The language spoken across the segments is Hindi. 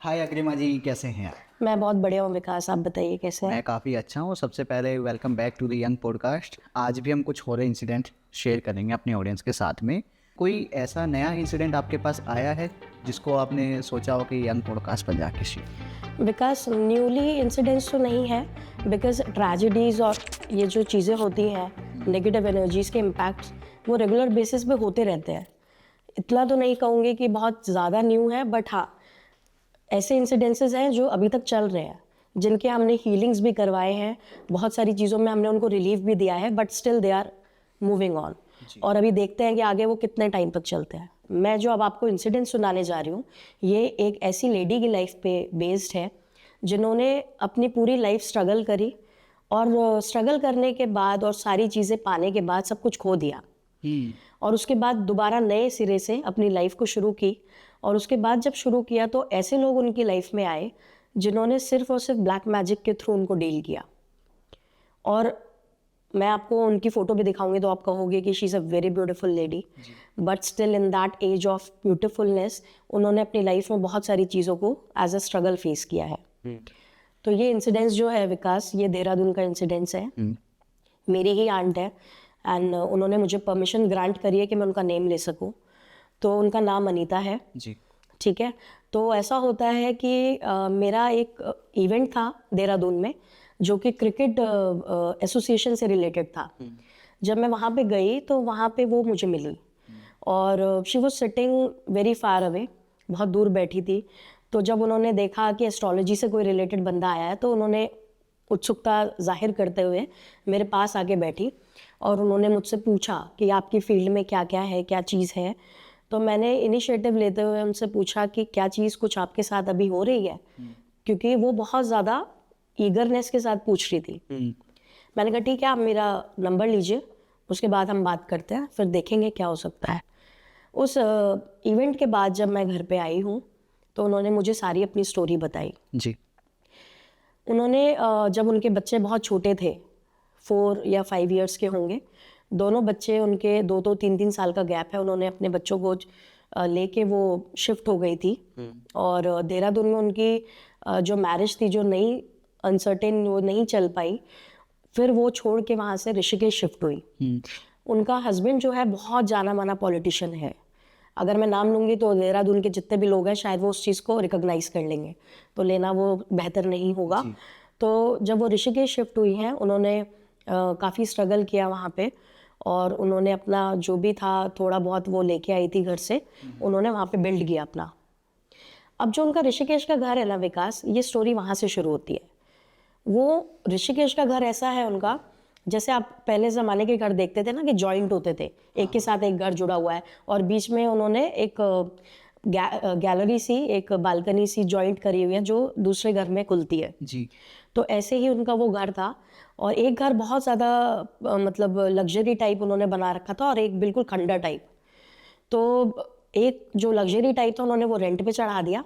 हाय अग्रिमा जी, कैसे हैं आप? मैं बहुत बढ़िया हूँ विकास, आप बताइए कैसे मैं हैं? काफ़ी अच्छा हूँ। सबसे पहले welcome back to the young podcast. आज भी हम कुछ हॉरर इंसिडेंट शेयर करेंगे अपने ऑडियंस के साथ में। कोई ऐसा नया इंसिडेंट आपके पास आया है जिसको आपने सोचा हो कि यंग पॉडकास्ट पर जाके शेयर? विकास, न्यूली इंसिडेंट्स तो नहीं है, बिकॉज ट्रेजेडीज़ और ये जो चीज़ें होती हैं, नेगेटिव एनर्जीज़ के इम्पैक्ट्स वो रेगुलर बेसिस पे होते रहते हैं। इतना तो नहीं कहूँगी कि बहुत ज़्यादा न्यू है, बट हाँ, ऐसे इंसिडेंसेस हैं जो अभी तक चल रहे हैं, जिनके हमने हीलिंग्स भी करवाए हैं, बहुत सारी चीज़ों में हमने उनको रिलीफ भी दिया है, but still they are moving on. और अभी देखते हैं कि आगे वो कितने टाइम तक चलते हैं। मैं जो अब आपको इंसिडेंट सुनाने जा रही हूँ, ये एक ऐसी लेडी की लाइफ पे बेस्ड है जिन्होंने अपनी पूरी लाइफ स्ट्रगल करी, और स्ट्रगल करने के बाद और सारी चीज़ें पाने के बाद सब कुछ खो दिया, और उसके बाद दोबारा नए सिरे से अपनी लाइफ को शुरू की। और उसके बाद जब शुरू किया तो ऐसे लोग उनकी लाइफ में आए जिन्होंने सिर्फ और सिर्फ ब्लैक मैजिक के थ्रू उनको डील किया। और मैं आपको उनकी फ़ोटो भी दिखाऊंगी तो आप कहोगे कि she is a very beautiful lady, but still in that age of beautifulness उन्होंने अपनी लाइफ में बहुत सारी चीज़ों को एज अ स्ट्रगल फेस किया है। तो ये इंसिडेंस जो है विकास, ये देहरादून का इंसिडेंस है। मेरी ही आंट है, एंड उन्होंने मुझे परमिशन ग्रांट करी है कि मैं उनका नेम ले सकूं। तो उनका नाम अनीता है। जी। ठीक है। तो ऐसा होता है कि मेरा एक इवेंट था देहरादून में, जो कि क्रिकेट एसोसिएशन से रिलेटेड था। जब मैं वहाँ पे गई तो वहाँ पे वो मुझे मिली, और she was sitting very far away, बहुत दूर बैठी थी। तो जब उन्होंने देखा कि एस्ट्रोलॉजी से कोई रिलेटेड बंदा आया है, तो उन्होंने उत्सुकता जाहिर करते हुए मेरे पास आके बैठी, और उन्होंने मुझसे पूछा कि आपकी फील्ड में क्या क्या है, क्या चीज़ है। तो मैंने इनिशिएटिव लेते हुए उनसे पूछा कि क्या चीज़ कुछ आपके साथ अभी हो रही है, क्योंकि वो बहुत ज़्यादा ईगरनेस के साथ पूछ रही थी। मैंने कहा ठीक है, आप मेरा नंबर लीजिए, उसके बाद हम बात करते हैं, फिर देखेंगे क्या हो सकता है। उस इवेंट के बाद जब मैं घर पे आई हूँ तो उन्होंने मुझे सारी अपनी स्टोरी बताई। जी। उन्होंने जब उनके बच्चे बहुत छोटे थे, 4 या 5 इयर्स के होंगे, दोनों बच्चे उनके 2-2 3-3 साल का गैप है, उन्होंने अपने बच्चों को लेके वो शिफ्ट हो गई थी। और देहरादून में उनकी जो मैरिज थी, जो नई अनसर्टेन, वो नहीं चल पाई। फिर वो छोड़ के वहाँ से ऋषिकेश शिफ्ट हुई। उनका हस्बैंड जो है बहुत जाना माना पॉलिटिशियन है। अगर मैं नाम लूँगी तो देहरादून के जितने भी लोग हैं शायद वो उस चीज़ को रिकॉग्नाइज कर लेंगे, तो लेना वो बेहतर नहीं होगा। तो जब वो ऋषिकेश शिफ्ट हुई हैं, उन्होंने काफ़ी स्ट्रगल किया वहाँ पे, और उन्होंने अपना जो भी था थोड़ा बहुत वो लेके आई थी घर से, उन्होंने वहाँ पे बिल्ड किया अपना। अब जो उनका ऋषिकेश का घर है ना विकास, ये स्टोरी वहाँ से शुरू होती है। वो ऋषिकेश का घर ऐसा है उनका, जैसे आप पहले ज़माने के घर देखते थे ना कि जॉइंट होते थे, एक के साथ एक घर जुड़ा हुआ है, और बीच में उन्होंने एक गैलरी सी, एक बालकनी सी जॉइंट करी हुई है जो दूसरे घर में खुलती है। जी। तो ऐसे ही उनका वो घर था, और एक घर बहुत ज़्यादा मतलब लग्जरी टाइप उन्होंने बना रखा था, और एक बिल्कुल खंडर टाइप। तो एक जो लग्जरी टाइप था उन्होंने वो रेंट पे चढ़ा दिया,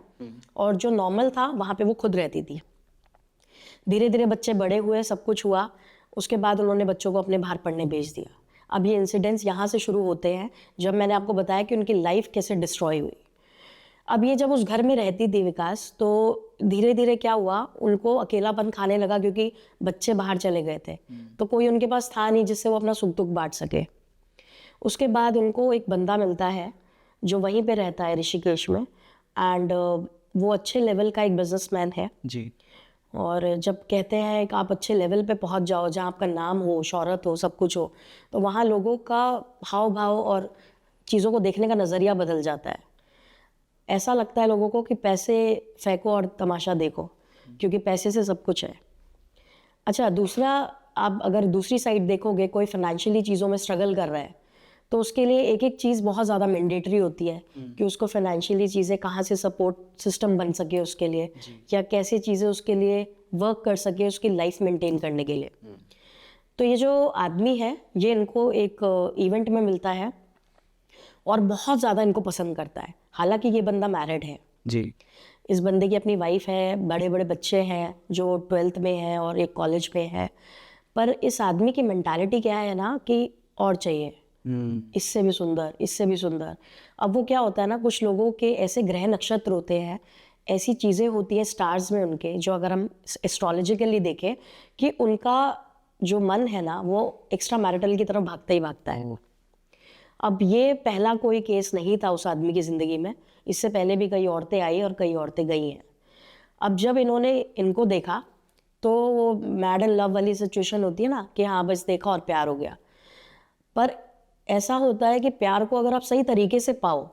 और जो नॉर्मल था वहाँ पे वो खुद रहती थी। धीरे धीरे बच्चे बड़े हुए, सब कुछ हुआ, उसके बाद उन्होंने बच्चों को अपने बाहर पढ़ने भेज दिया। अब ये इंसिडेंट्स यहाँ से शुरू होते हैं, जब मैंने आपको बताया कि उनकी लाइफ कैसे डिस्ट्रॉय हुई। अब ये जब उस घर में रहती थी विकास, तो धीरे धीरे क्या हुआ, उनको अकेलापन खाने लगा, क्योंकि बच्चे बाहर चले गए थे, तो कोई उनके पास था नहीं जिससे वो अपना सुख दुख बांट सके। उसके बाद उनको एक बंदा मिलता है जो वहीं पे रहता है ऋषिकेश में, एंड वो अच्छे लेवल का एक बिजनेसमैन है। जी। और जब कहते हैं कि आप अच्छे लेवल पे पहुंच जाओ, जहाँ आपका नाम हो, शोहरत हो, सब कुछ हो, तो वहाँ लोगों का हाव भाव और चीज़ों को देखने का नज़रिया बदल जाता है। ऐसा लगता है लोगों को कि पैसे फेंको और तमाशा देखो, क्योंकि पैसे से सब कुछ है। अच्छा, दूसरा, आप अगर दूसरी साइड देखोगे, कोई फाइनेंशियली चीज़ों में स्ट्रगल कर रहा है, तो उसके लिए एक एक चीज़ बहुत ज़्यादा मैंडेटरी होती है कि उसको फाइनेंशियली चीज़ें कहाँ से सपोर्ट सिस्टम बन सके उसके लिए, या कैसे चीज़ें उसके लिए वर्क कर सके उसकी लाइफ मेंटेन करने के लिए। तो ये जो आदमी है, ये इनको एक इवेंट में मिलता है और बहुत ज़्यादा इनको पसंद करता है। हालांकि ये बंदा मैरिड है, जी। इस बंदे की अपनी वाइफ है, बड़े बड़े बच्चे हैं, जो 12th में है और एक कॉलेज में है। पर इस आदमी की मेंटालिटी क्या है ना कि और चाहिए, इससे भी सुंदर, इससे भी सुंदर। अब वो क्या होता है ना, कुछ लोगों के ऐसे ग्रह नक्षत्र होते हैं ऐसी चीज़ें होती हैं स्टार्स में उनके, जो अगर हम एस्ट्रोलॉजिकली देखें कि उनका जो मन है ना वो एक्स्ट्रा मैरिटल की तरफ भागता ही भागता है। अब ये पहला कोई केस नहीं था उस आदमी की ज़िंदगी में, इससे पहले भी कई औरतें आई और कई औरतें गई हैं। अब जब इन्होंने इनको देखा तो वो मैड एंड लव वाली सिचुएशन होती है ना कि हाँ बस देखा और प्यार हो गया। पर ऐसा होता है कि प्यार को अगर आप सही तरीके से पाओ,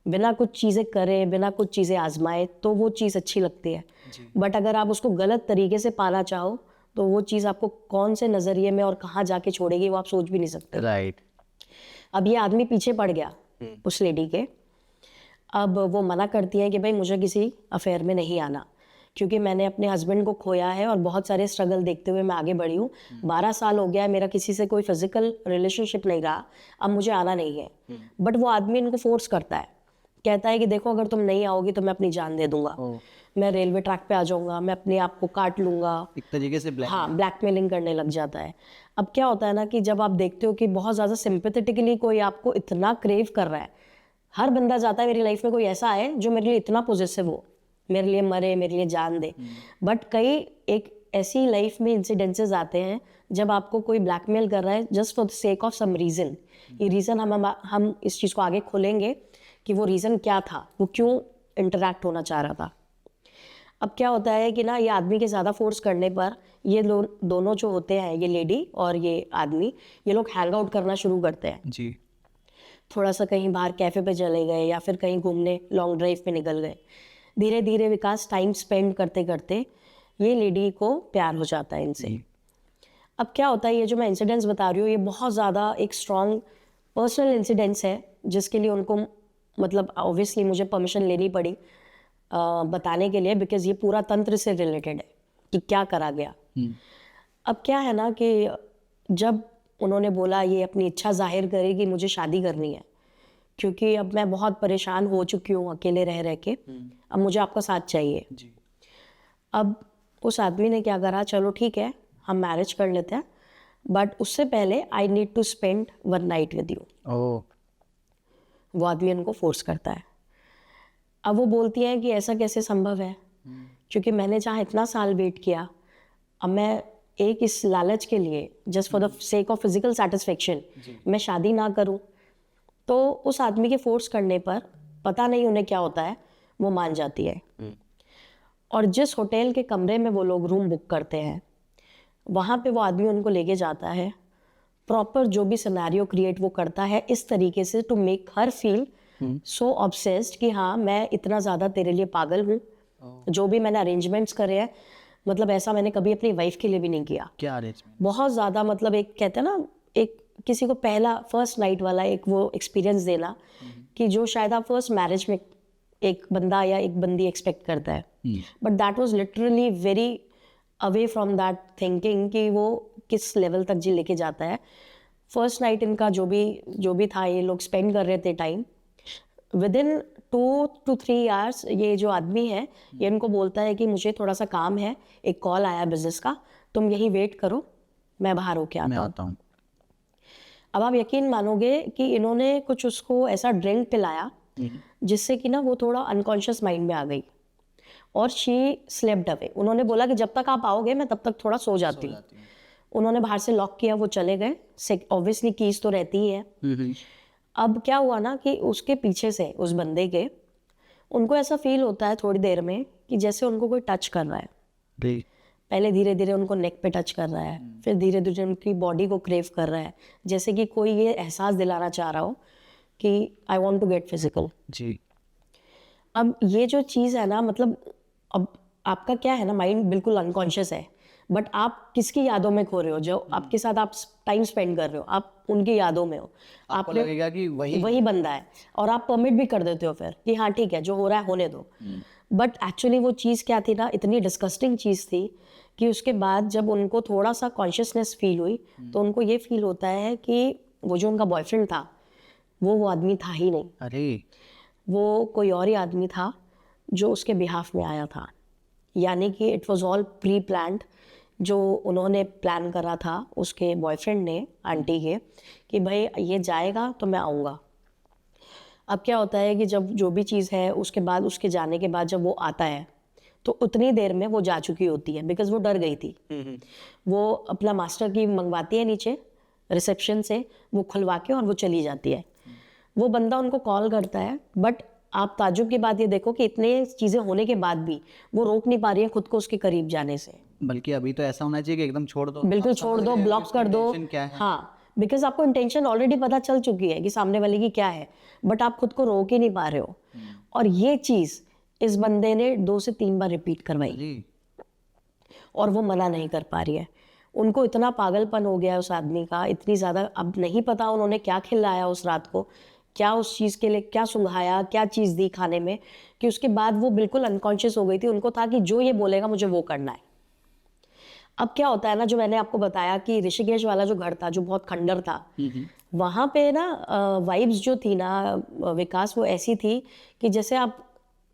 बिना कुछ चीज़ें करे, बिना कुछ चीज़ें आजमाए, तो वो चीज़ अच्छी लगती है। बट अगर आप उसको गलत तरीके से पाना चाहो तो वो चीज़ आपको कौन से नज़रिए में और कहाँ जाके छोड़ेगी वो आप सोच भी नहीं सकते। राइट। अब ये आदमी पीछे पड़ गया उस लेडी के। अब वो मना करती है कि भाई मुझे किसी अफेयर में नहीं आना, क्योंकि मैंने अपने हस्बैंड को खोया है और बहुत सारे स्ट्रगल देखते हुए मैं आगे बढ़ी हूँ। 12 साल हो गया है, मेरा किसी से कोई फिजिकल रिलेशनशिप नहीं रहा, अब मुझे आना नहीं है। बट वो आदमी इनको फोर्स करता है, कहता है कि देखो अगर तुम नहीं आओगी तो मैं अपनी जान दे दूंगा, मैं रेलवे ट्रैक पे आ जाऊंगा, मैं अपने आप को काट लूंगा। एक तरीके से ब्लैक। हाँ, ब्लैकमेलिंग करने लग जाता है। अब क्या होता है ना कि जब आप देखते हो कि बहुत ज़्यादा सिंपैथेटिकली कोई आपको इतना क्रेव कर रहा है, हर बंदा चाहता है मेरी लाइफ में कोई ऐसा आए जो मेरे लिए इतना पॉजिटिव हो, मेरे लिए मरे, मेरे लिए जान दे। बट कई एक ऐसी लाइफ में इंसिडेंसेस आते हैं जब आपको कोई ब्लैकमेल कर रहा है just for the sake of some reason. ये रीज़न हम इस चीज़ को आगे खोलेंगे कि वो रीज़न क्या था, वो क्यों इंटरैक्ट होना चाह रहा था। अब क्या होता है कि ना ये आदमी के ज़्यादा फोर्स करने पर ये दोनों जो होते हैं, ये लेडी और ये आदमी, ये लोग हैंग आउट करना शुरू करते हैं। जी। थोड़ा सा कहीं बाहर कैफ़े पे चले गए या फिर कहीं घूमने लॉन्ग ड्राइव पे निकल गए। धीरे धीरे विकास टाइम स्पेंड करते करते ये लेडी को प्यार हो जाता है इनसे। अब क्या होता है, ये जो मैं इंसिडेंट्स बता रही हूँ ये बहुत ज़्यादा एक स्ट्रॉन्ग पर्सनल इंसिडेंट्स है, जिसके लिए उनको मतलब ऑब्वियसली मुझे परमिशन लेनी पड़ी बताने के लिए, बिकॉज ये पूरा तंत्र से रिलेटेड है कि क्या करा गया। अब क्या है ना कि जब उन्होंने बोला, ये अपनी इच्छा जाहिर करे कि मुझे शादी करनी है, क्योंकि अब मैं बहुत परेशान हो चुकी हूँ अकेले रह रह के, अब मुझे आपका साथ चाहिए। जी। अब उस आदमी ने क्या करा, चलो ठीक है हम मैरिज कर लेते हैं, बट उससे पहले I need to spend 1 night with you. Oh. वो आदमी उनको फोर्स करता है। अब वो बोलती है कि ऐसा कैसे संभव है, क्योंकि मैंने जहाँ इतना साल वेट किया, अब मैं एक इस लालच के लिए just for the sake of physical satisfaction मैं शादी ना करूं। तो उस आदमी के फोर्स करने पर पता नहीं उन्हें क्या होता है, वो मान जाती है। और जिस होटल के कमरे में वो लोग रूम बुक करते हैं वहाँ पे वो आदमी उनको लेके जाता है, प्रॉपर जो भी सिनेरियो क्रिएट वो करता है इस तरीके से to make her feel so obsessed कि हाँ मैं इतना ज़्यादा तेरे लिए पागल हूँ। जो भी मैंने अरेंजमेंट्स करे हैं, मतलब ऐसा मैंने कभी अपनी वाइफ के लिए भी नहीं किया। क्या अरेंजमेंट? बहुत ज़्यादा, मतलब एक कहते हैं ना, एक किसी को पहला फर्स्ट नाइट वाला एक वो एक्सपीरियंस देना कि जो शायद आप फर्स्ट मैरिज में एक बंदा या एक बंदी एक्सपेक्ट करता है। But that was literally very away from that thinking कि वो किस लेवल तक जी लेके जाता है। फर्स्ट नाइट इनका जो भी था, ये लोग स्पेंड कर रहे थे time. With in 2 to 3 hours ये जो आदमी है ये इनको बोलता है कि मुझे थोड़ा सा काम है, एक कॉल आया बिजनेस का, तुम यही वेट करो, मैं बाहर होके मैं आता आता हूँ। हूँ। अब आप यकीन मानोगे कि इन्होंने कुछ उसको ऐसा ड्रिंक पिलाया जिससे कि ना वो थोड़ा अनकॉन्शियस माइंड में आ गई और शी स्लेप्ट अवे। उन्होंने बोला कि जब तक आप आओगे मैं तब तक थोड़ा सो जाती हूँ। उन्होंने बाहर से लॉक किया, वो चले गए। ऑब्वियसली कीज तो रहती ही है। अब क्या हुआ ना कि उसके पीछे से उस बंदे के उनको ऐसा फील होता है थोड़ी देर में कि जैसे उनको कोई टच कर रहा है। पहले धीरे धीरे उनको नेक पे टच कर रहा है, फिर धीरे धीरे उनकी बॉडी को क्रेव कर रहा है, जैसे कि कोई ये एहसास दिलाना चाह रहा हो कि I want to get physical. जी। अब ये जो चीज़ है ना, मतलब अब आपका क्या है ना, माइंड बिल्कुल अनकॉन्शियस है, बट आप किसकी यादों में खो रहे हो, जो आपके साथ आप टाइम स्पेंड कर रहे हो, आप उनकी यादों में हो। आपको लगेगा कि वही बंदा है और आप परमिट भी कर देते हो फिर कि हाँ ठीक है जो हो रहा है होने दो। बट एक्चुअली वो चीज़ क्या थी ना, इतनी डिस्गस्टिंग चीज़ थी कि उसके बाद जब उनको थोड़ा सा कॉन्शियसनेस फील हुई तो उनको ये फील होता है कि वो जो उनका बॉयफ्रेंड था वो आदमी था ही नहीं। अरे। वो कोई और ही आदमी था जो उसके बिहाफ में आया था। यानी कि it was all pre planned. जो उन्होंने प्लान करा था उसके बॉयफ्रेंड ने, आंटी के, कि भाई ये जाएगा तो मैं आऊँगा। अब क्या होता है कि जब जो भी चीज़ है उसके बाद उसके जाने के बाद जब वो आता है तो उतनी देर में वो जा चुकी होती है, बिकॉज वो डर गई थी। वो अपना मास्टर की मंगवाती है नीचे रिसेप्शन से, वो खुलवा के और वो चली जाती है। वो बंदा उनको कॉल करता है, बट आप ताजुब की बात ये देखो कि इतने चीज़ें होने के बाद भी वो रोक नहीं पा रही है खुद को उसके करीब जाने से। बल्कि अभी तो ऐसा होना चाहिए कि एकदम छोड़ दो, बिल्कुल आप छोड़ समझ दो, रहे हो ब्लॉक कि कर दो। intention क्या है। हाँ, बिकॉज आपको इंटेंशन ऑलरेडी पता चल चुकी है कि सामने वाले की क्या है, बट आप खुद को रोक ही नहीं पा रहे हो। और ये चीज़ इस बंदे ने 2 से 3 बार रिपीट करवाई जी और वो मना नहीं कर पा रही है। उनको इतना पागलपन हो गया है उस आदमी का, इतनी ज़्यादा, अब नहीं पता उन्होंने क्या खिलाया उस रात को, क्या उस चीज़ के लिए क्या सुंघाया, क्या चीज़ दी खाने में, कि उसके बाद वो बिल्कुल अनकॉन्शियस हो गई थी। उनको था कि जो ये बोलेगा मुझे वो करना है। अब क्या होता है ना, जो मैंने आपको बताया कि ऋषिकेश वाला जो घर था जो बहुत खंडर था, वहाँ पे ना वाइब्स जो थी ना विकास, वो ऐसी थी कि जैसे आप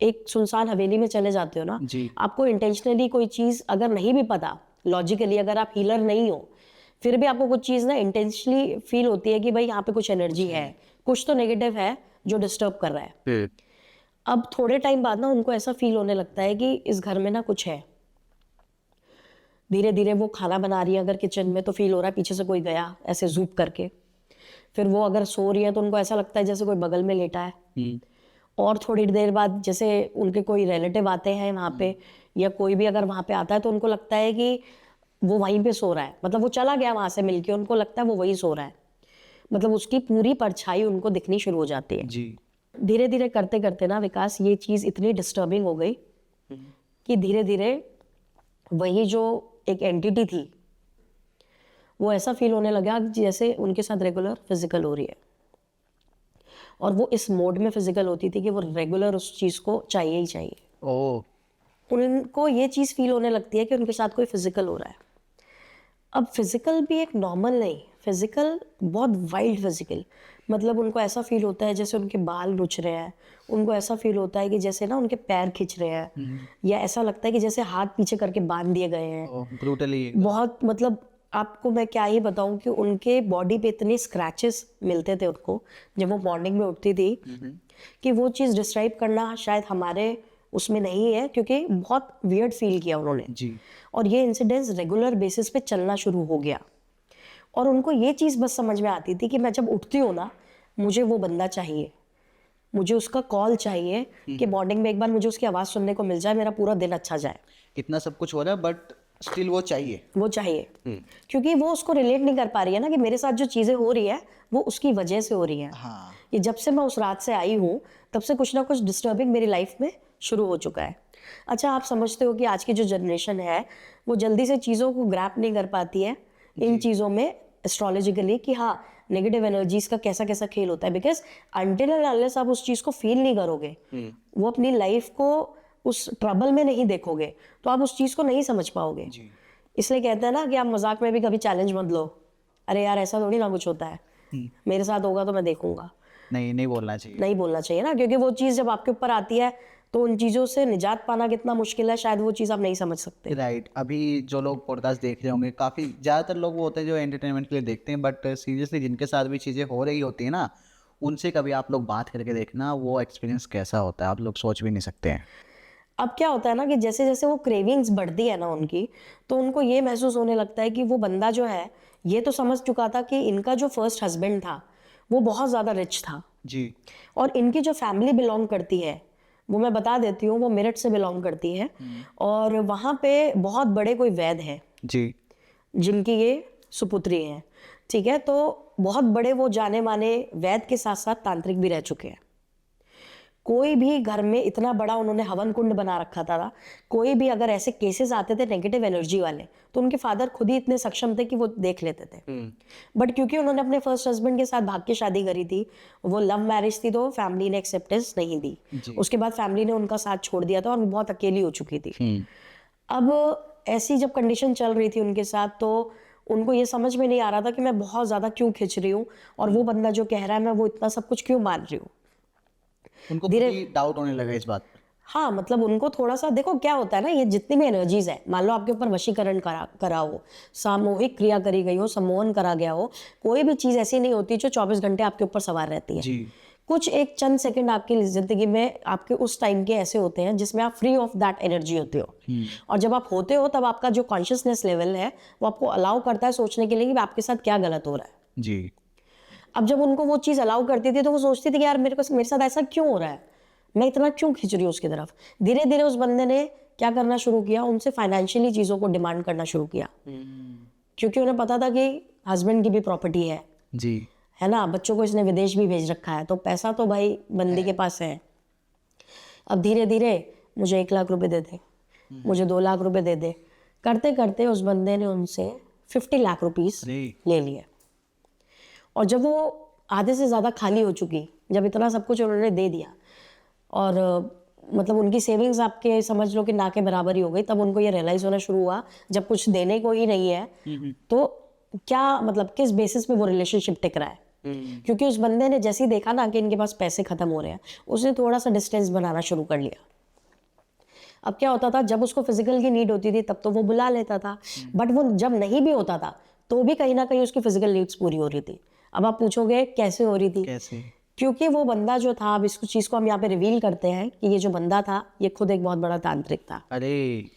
एक सुनसान हवेली में चले जाते हो ना, जी आपको इंटेंशनली कोई चीज़ अगर नहीं भी पता, लॉजिकली अगर आप हीलर नहीं हो, फिर भी आपको कुछ चीज़ ना इंटेंशनली फील होती है कि भाई यहाँ पे कुछ एनर्जी है, कुछ तो नेगेटिव है जो डिस्टर्ब कर रहा है। अब थोड़े टाइम बाद ना उनको ऐसा फील होने लगता है कि इस घर में ना कुछ है। धीरे धीरे वो खाना बना रही है अगर किचन में, तो फील हो रहा है पीछे से कोई गया ऐसे जूप करके। फिर वो अगर सो रही है तो उनको ऐसा लगता है जैसे कोई बगल में लेटा है। और थोड़ी देर बाद जैसे उनके कोई रिलेटिव आते हैं वहाँ पे, या कोई भी अगर वहाँ पे आता है तो उनको लगता है कि वो वहीं पे सो रहा है, मतलब वो चला गया वहाँ से मिलके, उनको लगता है वो वहीं सो रहा है, मतलब उसकी पूरी परछाई उनको दिखनी शुरू हो जाती है। जी धीरे धीरे करते करते ना विकास, ये चीज़ इतनी डिस्टर्बिंग हो गई कि धीरे धीरे वही जो एक एंटिटी थी वो ऐसा फील होने लगा जैसे उनके साथ रेगुलर फिजिकल हो रही है। और वो इस मोड में फिजिकल होती थी कि वो रेगुलर उस चीज़ को चाहिए ही चाहिए। ओ उनको ये चीज़ फील होने लगती है कि उनके साथ कोई फिजिकल हो रहा है। अब फिजिकल भी एक नॉर्मल नहीं, फिजिकल बहुत वाइल्ड फिजिकल, मतलब उनको ऐसा फील होता है जैसे उनके बाल रुछ रहे हैं, उनको ऐसा फील होता है कि जैसे ना उनके पैर खिंच रहे हैं, या ऐसा लगता है कि जैसे हाथ पीछे करके बांध दिए गए हैं। ब्रूटली बहुत, मतलब आपको मैं क्या ही बताऊं कि उनके बॉडी पे इतने स्क्रैचेस मिलते थे उनको जब वो मॉर्निंग में उठती थी, कि वो चीज़ डिस्क्राइब करना शायद हमारे उसमें नहीं है, क्योंकि बहुत वियर्ड फील किया उन्होंने। जी और ये इंसिडेंस रेगुलर बेसिस पे चलना शुरू हो गया। और उनको ये चीज़ बस समझ में आती थी कि मैं जब उठती हूँ ना, मुझे वो बंदा चाहिए, मुझे उसका कॉल चाहिए कि मॉर्निंग में एक बार मुझे उसकी आवाज़ सुनने को मिल जाए, मेरा पूरा दिन अच्छा जाए। इतना सब कुछ हो रहा है बट स्टिल वो चाहिए। वो चाहिए, क्योंकि वो उसको रिलेट नहीं कर पा रही है ना कि मेरे साथ जो चीज़ें हो रही है वो उसकी वजह से हो रही हैं। हाँ ये जब से मैं उस रात से आई हूँ तब से कुछ ना कुछ डिस्टर्बिंग मेरी लाइफ में शुरू हो चुका है। अच्छा, आप समझते हो कि आज की जो जनरेशन है वो जल्दी से चीज़ों को ग्रैप नहीं कर पाती है इन चीज़ों में एस्ट्रोलॉजिकली, कि हाँ नेगेटिव एनर्जीज का कैसा कैसा खेल होता है। बिकॉज अनटिल एंड अनलेस आप उस चीज़ को फील नहीं करोगे, वो अपनी लाइफ को उस ट्रबल में नहीं देखोगे, तो आप उस चीज़ को नहीं समझ पाओगे। इसलिए कहते हैं ना कि आप मजाक में भी कभी चैलेंज मत लो, अरे यार ऐसा थोड़ी ना कुछ होता है, मेरे साथ होगा तो मैं देखूंगा। नहीं बोलना चाहिए। नहीं बोलना चाहिए ना, क्योंकि वो चीज़ जब आपके ऊपर आती है तो उन चीज़ों से निजात पाना कितना मुश्किल है, शायद वो चीज़ आप नहीं समझ सकते। राइट अभी जो लोग पॉडकास्ट देख रहे होंगे, काफ़ी ज़्यादातर लोग वो होते हैं जो एंटरटेनमेंट के लिए देखते हैं, बट सीरियसली जिनके साथ भी चीज़ें हो रही होती हैं ना, उनसे कभी आप लोग बात करके देखना वो एक्सपीरियंस कैसा होता है, आप लोग सोच भी नहीं सकते हैं। अब क्या होता है ना कि जैसे जैसे वो क्रेविंग्स बढ़ती है ना उनकी, तो उनको ये महसूस होने लगता है कि वो बंदा जो है, ये तो समझ चुका था कि इनका जो फर्स्ट हस्बैंड था वो बहुत ज़्यादा रिच था, जी और इनकी जो फैमिली बिलोंग करती है वो मैं बता देती हूँ, वो मेरठ से बिलोंग करती है, और वहाँ पे बहुत बड़े कोई वैद्य हैं जी जिनकी ये सुपुत्री हैं, ठीक है। तो बहुत बड़े वो जाने माने वैद्य के साथ साथ तांत्रिक भी रह चुके हैं। कोई भी घर में इतना बड़ा उन्होंने हवन कुंड बना रखा था, कोई भी अगर ऐसे केसेस आते थे नेगेटिव एनर्जी वाले, तो उनके फादर खुद ही इतने सक्षम थे कि वो देख लेते थे। बट क्योंकि उन्होंने अपने फर्स्ट हस्बैंड के साथ भाग के शादी करी थी, वो लव मैरिज थी, तो फैमिली ने एक्सेप्टेंस नहीं दी। उसके बाद फैमिली ने उनका साथ छोड़ दिया था और वो बहुत अकेली हो चुकी थी। अब ऐसी जब कंडीशन चल रही थी उनके साथ, तो उनको ये समझ में नहीं आ रहा था कि मैं बहुत ज़्यादा क्यों खिंच रही हूँ, और वो बंदा जो कह रहा है मैं वो इतना सब कुछ क्यों मान रही हूँ। उनको डाउट होने लगा इस बात पर। हाँ, मतलब उनको थोड़ा सा, देखो क्या होता है ना, ये जितनी भी एनर्जीज है, मान लो आपके ऊपर वशीकरण करा हो, सामूहिक क्रिया करी गई हो, सम्मोहन करा गया हो, कोई भी चीज़ ऐसी नहीं होती जो 24 घंटे आपके ऊपर सवार रहती है। जी कुछ एक चंद सेकंड आपकी ज़िंदगी में आपके उस टाइम के ऐसे होते हैं जिसमें आप फ्री ऑफ दैट एनर्जी होते हो, और जब आप होते हो तब आपका जो कॉन्शियसनेस लेवल है वो आपको अलाउ करता है सोचने के लिए कि आपके साथ क्या गलत हो रहा है। जी। अब जब उनको वो चीज़ अलाउ करती थी तो वो सोचती थी कि यार मेरे साथ ऐसा क्यों हो रहा है, मैं इतना क्यों खिंच रही हूँ उसकी तरफ। धीरे धीरे उस बंदे ने क्या करना शुरू किया, उनसे फाइनेंशियली चीज़ों को डिमांड करना शुरू किया, क्योंकि उन्हें पता था कि हस्बैंड की भी प्रॉपर्टी है ना, बच्चों को इसने विदेश भी भेज रखा है, तो पैसा तो भाई बंदी के पास है। अब धीरे धीरे मुझे 1 लाख रुपए दे दे, मुझे 2 लाख रुपए दे दे, करते करते उस बंदे ने उनसे 50 लाख रुपीस ले लिए। और जब वो आधे से ज़्यादा खाली हो चुकी, जब इतना सब कुछ उन्होंने दे दिया और मतलब उनकी सेविंग्स आपके समझ लो कि ना के बराबर ही हो गई, तब उनको ये रियलाइज़ होना शुरू हुआ जब कुछ देने को ही नहीं है तो क्या मतलब किस बेसिस पे वो रिलेशनशिप टिक रहा है। क्योंकि उस बंदे ने जैसे ही देखा ना कि इनके पास पैसे खत्म हो रहे हैं, उसने थोड़ा सा डिस्टेंस बनाना शुरू कर लिया। अब क्या होता था, जब उसको फिजिकल की नीड होती थी तब तो वो बुला लेता था, बट वो जब नहीं भी होता था तो भी कहीं ना कहीं उसकी फिजिकल नीड्स पूरी हो रही थी। अब आप पूछोगे कैसे हो रही थी, कैसे? क्योंकि वो बंदा जो था, अब इस चीज़ को हम यहाँ पे रिवील करते हैं कि ये जो बंदा था ये खुद एक बहुत बड़ा तांत्रिक था। अरे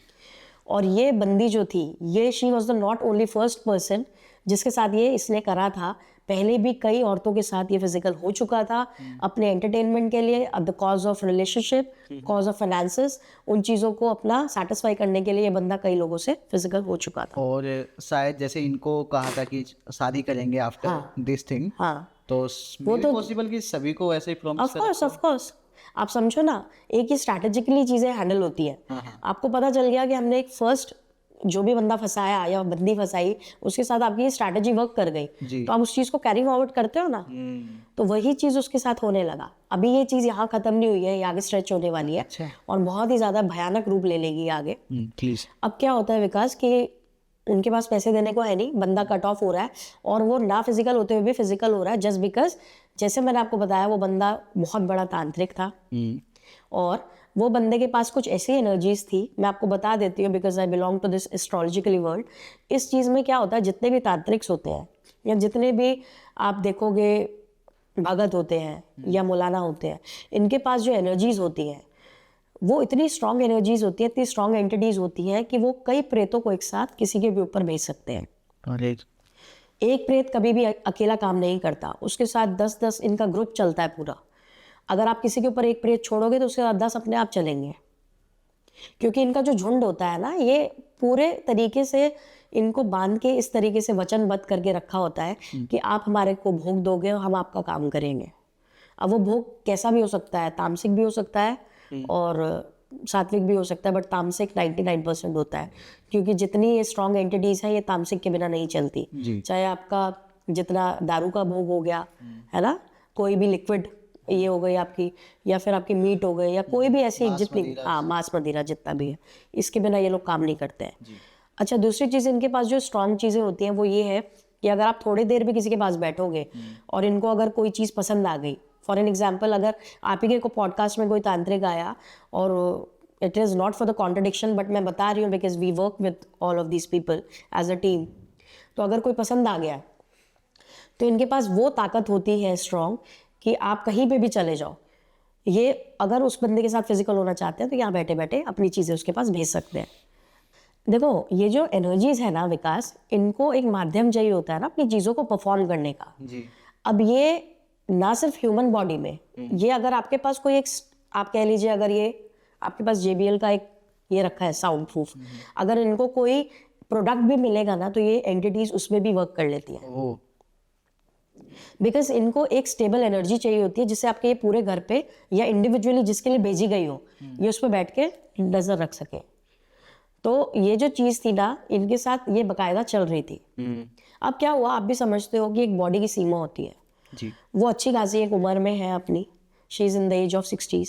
और ये बंदी जो थी, ये she was the not only first person जिसके साथ ये इसने करा था, पहले भी कई औरतों के साथ ये फिजिकल हो चुका था अपने एंटरटेनमेंट के लिए, the cause of relationship, cause of finances, उन चीज़ों को अपना सेटिस्फाई करने के लिए ये बंदा कई लोगों से फिजिकल हो चुका था। और शायद जैसे इनको कहा था कि शादी करेंगे आफ्टर दिस थिंग, हाँ, तो वो तो पॉसिबल कि सभी को ऐसे ही प्रॉमिस ऑफ कोर्स आप समझो ना, एक ही स्ट्रैटेजिकली चीज़ें हैंडल होती है। आपको पता चल गया कि हमने एक फर्स्ट जो भी बंदा फंसाया या बंदी फंसाई, उसके साथ आपकी ये स्ट्रैटेजी वर्क कर गई, तो आप उस चीज़ को कैरी फॉरवर्ड करते हो ना, तो वही चीज़ उसके साथ होने लगा। अभी ये चीज़ यहाँ खत्म नहीं हुई है, ये आगे स्ट्रेच होने वाली है। अच्छा। और बहुत ही ज़्यादा भयानक रूप ले लेगी आगे। प्लीज। अब क्या होता है विकास कि उनके पास पैसे देने को है नहीं, बंदा कट ऑफ हो रहा है और वो ना फिजिकल होते हुए भी फिजिकल हो रहा है, जस्ट बिकॉज जैसे मैंने आपको बताया वो बंदा बहुत बड़ा तांत्रिक था और वो बंदे के पास कुछ ऐसी एनर्जीज थी, मैं आपको बता देती हूँ because I belong to this astrologically world. इस चीज़ में क्या होता है, जितने भी तांत्रिक्स होते हैं या जितने भी आप देखोगे भगत होते हैं या मौलाना होते हैं, इनके पास जो एनर्जीज होती हैं वो इतनी स्ट्रॉन्ग एनर्जीज होती है, इतनी स्ट्रॉन्ग एंटिटीज होती हैं कि वो कई प्रेतों को एक साथ किसी के भी ऊपर भेज सकते हैं। अरे एक प्रेत कभी भी अकेला काम नहीं करता, उसके साथ 10-10 इनका ग्रुप चलता है पूरा। अगर आप किसी के ऊपर एक प्रेत छोड़ोगे तो उसके बाद 10 अपने आप चलेंगे, क्योंकि इनका जो झुंड होता है ना, ये पूरे तरीके से इनको बांध के इस तरीके से वचनबद्ध करके रखा होता है कि आप हमारे को भोग दोगे और हम आपका काम करेंगे। अब वो भोग कैसा भी हो सकता है, तामसिक भी हो सकता है और सात्विक भी हो सकता है, बट तामसिक 99% होता है, क्योंकि जितनी ये स्ट्रॉन्ग एंटिटीज हैं ये तामसिक के बिना नहीं चलती। चाहे आपका जितना दारू का भोग हो गया है ना, कोई भी लिक्विड ये हो गई आपकी, या फिर आपकी मीट हो गई, या कोई भी ऐसी जितनी मांस मदिरा जितना भी है, इसके बिना ये लोग काम नहीं करते हैं। अच्छा, दूसरी चीज़ इनके पास जो स्ट्रॉन्ग चीज़ें होती हैं वो ये है कि अगर आप थोड़ी देर भी किसी के पास बैठोगे और इनको अगर कोई चीज़ पसंद आ गई, फॉर एन एग्जाम्पल अगर आप ही के को पॉडकास्ट में कोई तांत्रिक आया और it is not for the contradiction, but मैं बता रही हूँ because we work with all of these people as a team, तो अगर कोई पसंद आ गया तो इनके पास वो ताकत होती है स्ट्रॉन्ग कि आप कहीं पे भी चले जाओ, ये अगर उस बंदे के साथ फिजिकल होना चाहते हैं तो यहाँ बैठे बैठे अपनी चीज़ें उसके पास भेज सकते हैं। देखो ये जो एनर्जीज है ना विकास, इनको एक माध्यम चाहिए होता है ना अपनी चीज़ों को परफॉर्म करने का। अब ये ना सिर्फ ह्यूमन बॉडी में, ये अगर आपके पास कोई एक, आप कह लीजिए अगर ये आपके पास JBL का एक ये रखा है साउंड प्रूफ, अगर इनको कोई प्रोडक्ट भी मिलेगा ना तो ये एंटिटीज उसमें भी वर्क कर लेती हैं, बिकॉज इनको एक स्टेबल एनर्जी चाहिए होती है जिससे आपके ये पूरे घर पे या इंडिविजुअली जिसके लिए भेजी गई हो ये उस पर बैठ के नजर रख सके। तो ये जो चीज़ थी ना इनके साथ ये बकायदा चल रही थी। अब क्या हुआ, आप भी समझते हो कि एक बॉडी की सीमा होती है जी। वो अच्छी खासी एक उम्र में है अपनी, she is in the age of 60s,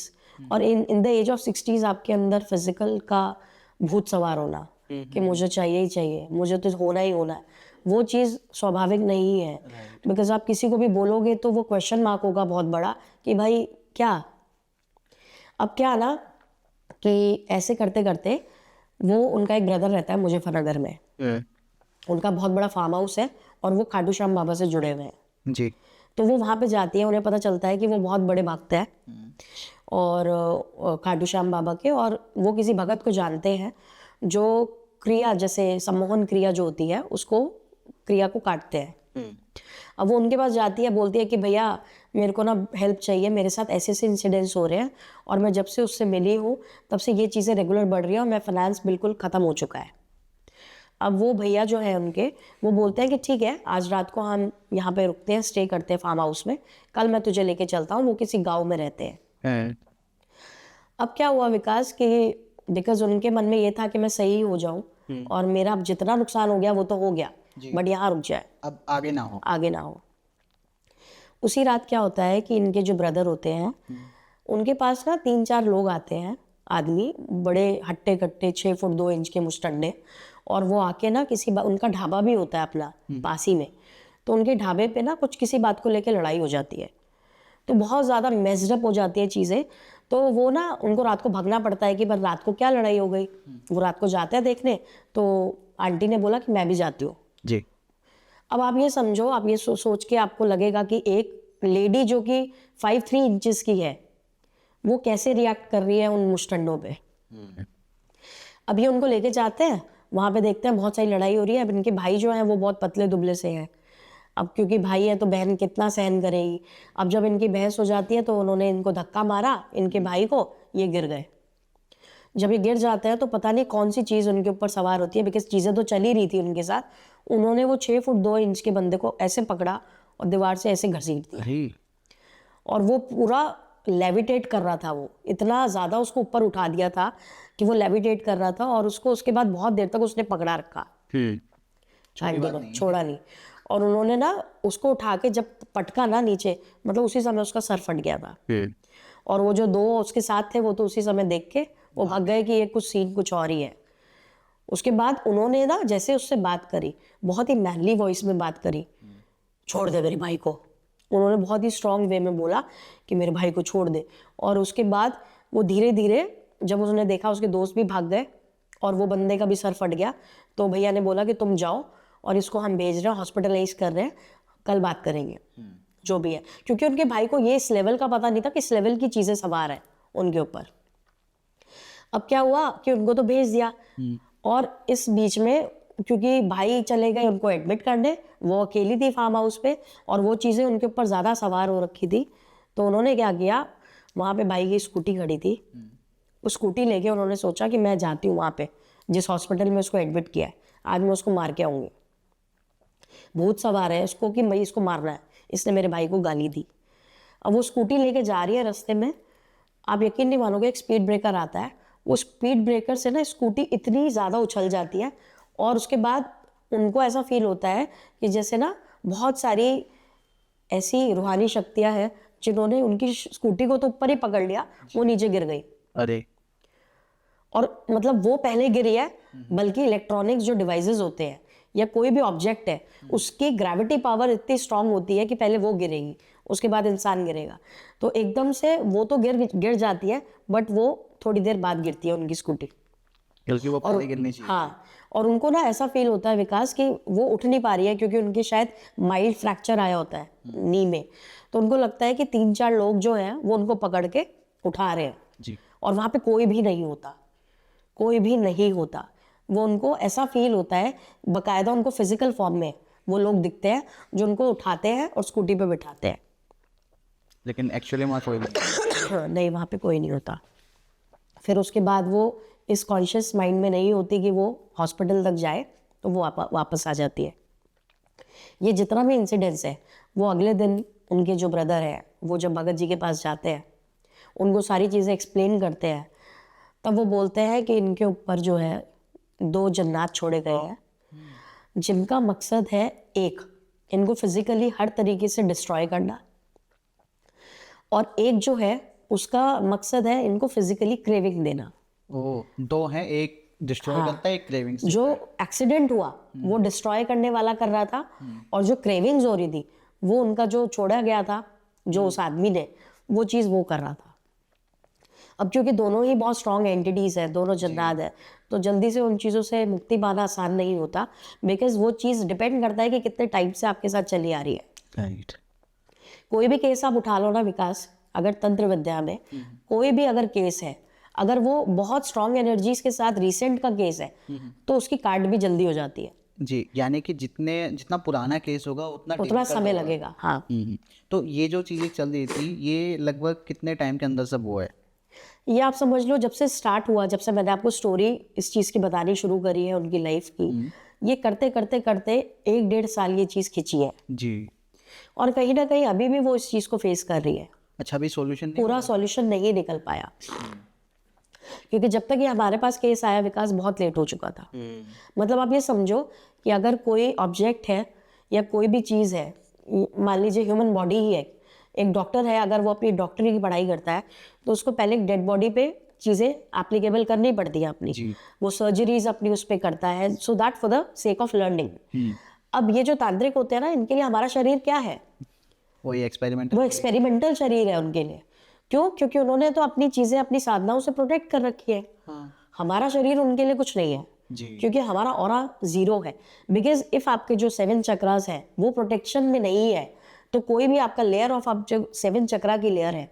और इन द एज ऑफ 60s आपके अंदर फिजिकल का भूत सवार होना कि मुझे चाहिए ही चाहिए, मुझे तो होना ही होना है, वो चीज़ स्वाभाविक नहीं है। बिकॉज आप किसी को भी बोलोगे तो वो क्वेश्चन मार्क होगा बहुत बड़ा कि भाई क्या। अब क्या ना कि ऐसे करते करते वो उनका एक ब्रदर रहता है मुजफ्फरनगर में, उनका बहुत बड़ा फार्म हाउस है और वो खाटू श्याम बाबा से जुड़े हुए हैं जी। तो वो वहाँ पे जाती है, उन्हें पता चलता है कि वो बहुत बड़े भक्त है और खाटू श्याम बाबा के, और वो किसी भगत को जानते हैं जो क्रिया, जैसे सम्मोहन क्रिया जो होती है उसको, क्रिया को काटते हैं। अब वो उनके पास जाती है, बोलती है कि भैया मेरे को ना हेल्प चाहिए, मेरे साथ ऐसे ऐसे इंसिडेंट्स हो रहे हैं और मैं जब से उससे मिली हूँ तब से ये चीज़ें रेगुलर बढ़ रही हैं और मैं फाइनेंस बिल्कुल ख़त्म हो चुका है। अब वो भैया जो है उनके, वो बोलते हैं कि ठीक है, आज रात को हम यहाँ पे रुकते हैं, स्टे करते हैं फार्म हाउस में, कल मैं तुझे लेके चलता हूँ। वो किसी गाँव में रहते हैं। अब क्या हुआ विकास कि बिकॉज उनके मन में ये था कि मैं सही हो जाऊं और मेरा अब जितना नुकसान हो गया वो तो हो गया, बट यहाँ रुक जाए, अब आगे ना हो। आगे ना हो। उसी रात क्या होता है कि इनके जो ब्रदर होते हैं उनके पास ना 3-4 लोग आते हैं, आदमी, बड़े हट्टे कट्टे 6 फुट 2 इंच के मुस्टंडे, और वो आके ना उनका ढाबा भी होता है अपना पास ही में, तो उनके ढाबे पे ना कुछ किसी बात को लेकर लड़ाई हो जाती है, तो बहुत ज़्यादा मेस्डअप हो जाती है चीज़ें। तो वो ना, उनको रात को भागना पड़ता है कि पर रात को क्या लड़ाई हो गई। वो रात को जाते हैं देखने, तो आंटी ने बोला कि मैं भी जाती हूँ जी। अब आप ये समझो, आप ये सोच के आपको लगेगा कि एक लेडी जो कि 5-3 इंचेस की है वो कैसे रिएक्ट कर रही है उन मुस्टंडों पे। अब ये उनको लेके जाते हैं, वहाँ पे देखते हैं बहुत सारी लड़ाई हो रही है। अब इनके भाई जो हैं वो बहुत पतले दुबले से हैं, अब क्योंकि भाई है तो बहन कितना सहन करेगी। अब जब इनकी बहस हो जाती है तो उन्होंने इनको धक्का मारा, इनके भाई को, ये गिर गए। जब ये गिर जाते हैं तो पता नहीं कौन सी चीज़ उनके ऊपर सवार होती है, बिकॉज चीज़ें तो चल ही रही थी उनके साथ। उन्होंने वो 6 फुट 2 इंच के बंदे को ऐसे पकड़ा और दीवार से ऐसे घसीट दिया, और वो पूरा लेविटेट कर रहा था। वो इतना ज़्यादा उसको ऊपर उठा दिया था कि वो लेविटेट कर रहा था, और उसको उसके बाद बहुत देर तक उसने पकड़ा रखा, छोड़ा नहीं। और उन्होंने ना उसको उठा के जब पटका ना नीचे, मतलब उसी समय उसका सर फट गया था। और वो जो 2 उसके साथ थे वो तो उसी समय देख के वो भाग गए कि ये कुछ सीन कुछ और ही है। उसके बाद उन्होंने ना जैसे उससे बात करी, बहुत ही मैनली वॉइस में बात करी, छोड़ दे मेरे भाई को। उन्होंने बहुत ही स्ट्रांग वे में बोला कि मेरे भाई को छोड़ दे। और उसके बाद वो धीरे धीरे, जब उसने देखा उसके दोस्त भी भाग गए और वो बंदे का भी सर फट गया, तो भैया ने बोला कि तुम जाओ और इसको हम भेज रहे हैं, हॉस्पिटलाइज कर रहे हैं, कल बात करेंगे जो भी है। क्योंकि उनके भाई को ये इस लेवल का पता नहीं था कि इस लेवल की चीज़ें सवार है उनके ऊपर। अब क्या हुआ कि उनको तो भेज दिया, और इस बीच में क्योंकि भाई चले गए उनको एडमिट करने, वो अकेली थी फार्म हाउस पे और वो चीज़ें उनके ऊपर ज़्यादा सवार हो रखी थी। तो उन्होंने क्या किया, वहाँ पे भाई की स्कूटी खड़ी थी, उस स्कूटी लेके उन्होंने सोचा कि मैं जाती हूँ वहाँ पे जिस हॉस्पिटल में उसको एडमिट किया है, आज मैं उसको मार के आऊँगी। भूत सवार है इसको कि मैं इसको मारना है, इसने मेरे भाई को गाली दी। अब वो स्कूटी लेके जा रही है, रास्ते में आप यकीन नहीं मानोगे एक स्पीड ब्रेकर आता है, वो स्पीड ब्रेकर से ना स्कूटी इतनी ज़्यादा उछल जाती है, और उसके बाद उनको ऐसा फील होता है कि जैसे ना बहुत सारी ऐसी रूहानी शक्तियाँ हैं जिन्होंने उनकी स्कूटी को तो ऊपर ही पकड़ लिया, वो नीचे गिर गई। अरे, और मतलब वो पहले गिरी है, बल्कि इलेक्ट्रॉनिक्स जो डिवाइसेस होते हैं या कोई भी ऑब्जेक्ट है, उसकी ग्रेविटी पावर इतनी स्ट्रांग होती है कि पहले वो गिरेगी, उसके बाद इंसान गिरेगा। तो एकदम से वो तो गिर जाती है, बट वो थोड़ी देर बाद गिरती है उनकी स्कूटी, क्योंकि वो पहले गिरनी चाहिए। हाँ, और उनको ना ऐसा फील होता है विकास कि वो उठ नहीं पा रही है, क्योंकि उनके शायद माइल्ड फ्रैक्चर आया होता है नी में। तो उनको लगता है कि 3-4 लोग जो हैं वो उनको पकड़ के उठा रहे हैं जी। और वहाँ पे कोई भी नहीं होता, कोई भी नहीं होता। वो उनको ऐसा फील होता है, बकायदा उनको फिजिकल फॉर्म में वो लोग दिखते हैं जो उनको उठाते हैं और स्कूटी पे बिठाते हैं, लेकिन एक्चुअली वहाँ कोई नहीं, वहाँ पे कोई नहीं होता। फिर उसके बाद वो इस कॉन्शियस माइंड में नहीं होती कि वो हॉस्पिटल तक जाए, तो वो वापस आ जाती है। ये जितना भी इंसिडेंट्स है, वो अगले दिन उनके जो ब्रदर है वो जब भगत जी के पास जाते हैं, उनको सारी चीज़ें एक्सप्लेन करते हैं, तब वो बोलते हैं कि इनके ऊपर जो है 2 जन्नात छोड़े गए हैं, जिनका मकसद है एक, इनको फिजिकली हर तरीके से डिस्ट्रॉय करना, और एक जो है उसका मकसद है इनको फिजिकली क्रेविंग देना। ओ, 2 हैं, एक डिस्ट्रॉय करता है, एक क्रेविंग्स। जो एक्सीडेंट हुआ वो डिस्ट्रॉय करने वाला कर रहा था, और जो क्रेविंग्स हो रही थी वो उनका जो छोड़ा गया था, जो उस आदमी ने, वो चीज़ वो कर रहा था। अब क्योंकि दोनों ही बहुत स्ट्रॉन्ग एंटिटीज़ है, दोनों जन्नात है, तो जल्दी से उन चीज़ों से मुक्ति पाना आसान नहीं होता, बिकॉज वो चीज़ डिपेंड करता है कि कितने टाइम से आपके साथ चली आ रही है। राइट। कोई भी केस आप उठा लो ना विकास, अगर तंत्र विद्या में कोई भी अगर केस है, अगर वो बहुत स्ट्रॉन्ग एनर्जीज के साथ रिसेंट का केस है तो उसकी कार्ड भी जल्दी हो जाती है। जी, यानी कि जितना पुराना केस होगा उतना उतना difficult समय होगा। लगेगा। हाँ, तो ये जो चीज़ें चल रही थी, ये लगभग कितने टाइम के अंदर सब हुआ है? ये आप समझ लो जब से स्टार्ट हुआ, जब से मैंने आपको स्टोरी इस चीज़ की बतानी शुरू करी है उनकी लाइफ की, ये करते करते करते 1-1.5 साल ये चीज़ खिंची है। जी। और कहीं ना कहीं अभी भी वो इस चीज़ को फेस कर रही है। अच्छा, अभी सॉल्यूशन नहीं पूरा सॉल्यूशन नहीं निकल पाया, क्योंकि जब तक ये हमारे पास केस आया विकास बहुत लेट हो चुका था। मतलब आप ये समझो कि अगर कोई ऑब्जेक्ट है या कोई भी चीज़ है, मान लीजिए ह्यूमन बॉडी ही है, एक डॉक्टर है, अगर वो अपनी डॉक्टरी की पढ़ाई करता है तो उसको पहले एक डेड बॉडी पे चीज़ें एप्लीकेबल करनी पड़ती है अपनी। जी। वो सर्जरीज अपनी उस पर करता है, so that for the sake of learning. अब ये जो तांत्रिक होते हैं ना, इनके लिए हमारा शरीर क्या है? वही एक्सपेरिमेंट। वो एक्सपेरिमेंटल शरीर है उनके लिए। क्यों? क्योंकि उन्होंने तो अपनी चीज़ें अपनी साधनाओं से प्रोटेक्ट कर रखी है। हमारा शरीर उनके लिए कुछ नहीं है, जी। क्योंकि हमारा ऑरा 0 है। बिकॉज इफ आपके जो 7 चक्रास है वो प्रोटेक्शन में नहीं है, तो कोई भी आपका लेयर ऑफ आप जो 7 चक्रा की लेयर है,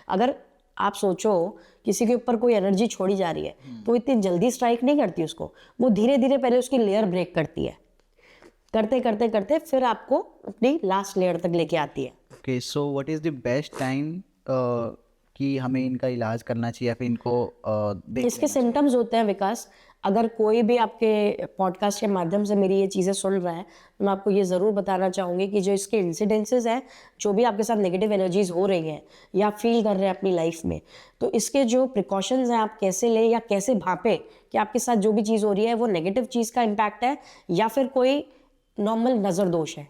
अगर आप सोचो किसी के ऊपर कोई एनर्जी छोड़ी जा रही है तो इतनी जल्दी स्ट्राइक नहीं करती उसको, वो धीरे धीरे पहले उसकी लेयर ब्रेक करती है, करते करते करते फिर आपको अपनी लास्ट लेयर तक लेके आती है। Okay, so what is the best time कि हमें इनका इलाज करना चाहिए या फिर इनको देख इसके सिम्टम्स होते हैं विकास। अगर कोई भी आपके पॉडकास्ट के माध्यम से मेरी ये चीज़ें सुन रहा है तो मैं आपको ये ज़रूर बताना चाहूँगी कि जो इसके इंसिडेंसेस हैं, जो भी आपके साथ नेगेटिव एनर्जीज हो रही हैं या आप फील कर रहे हैं अपनी लाइफ में, तो इसके जो प्रिकॉशंस हैं आप कैसे लें या कैसे भापें कि आपके साथ जो भी चीज़ हो रही है वो नेगेटिव चीज़ का इम्पैक्ट है या फिर कोई नॉर्मल नज़र दोष है।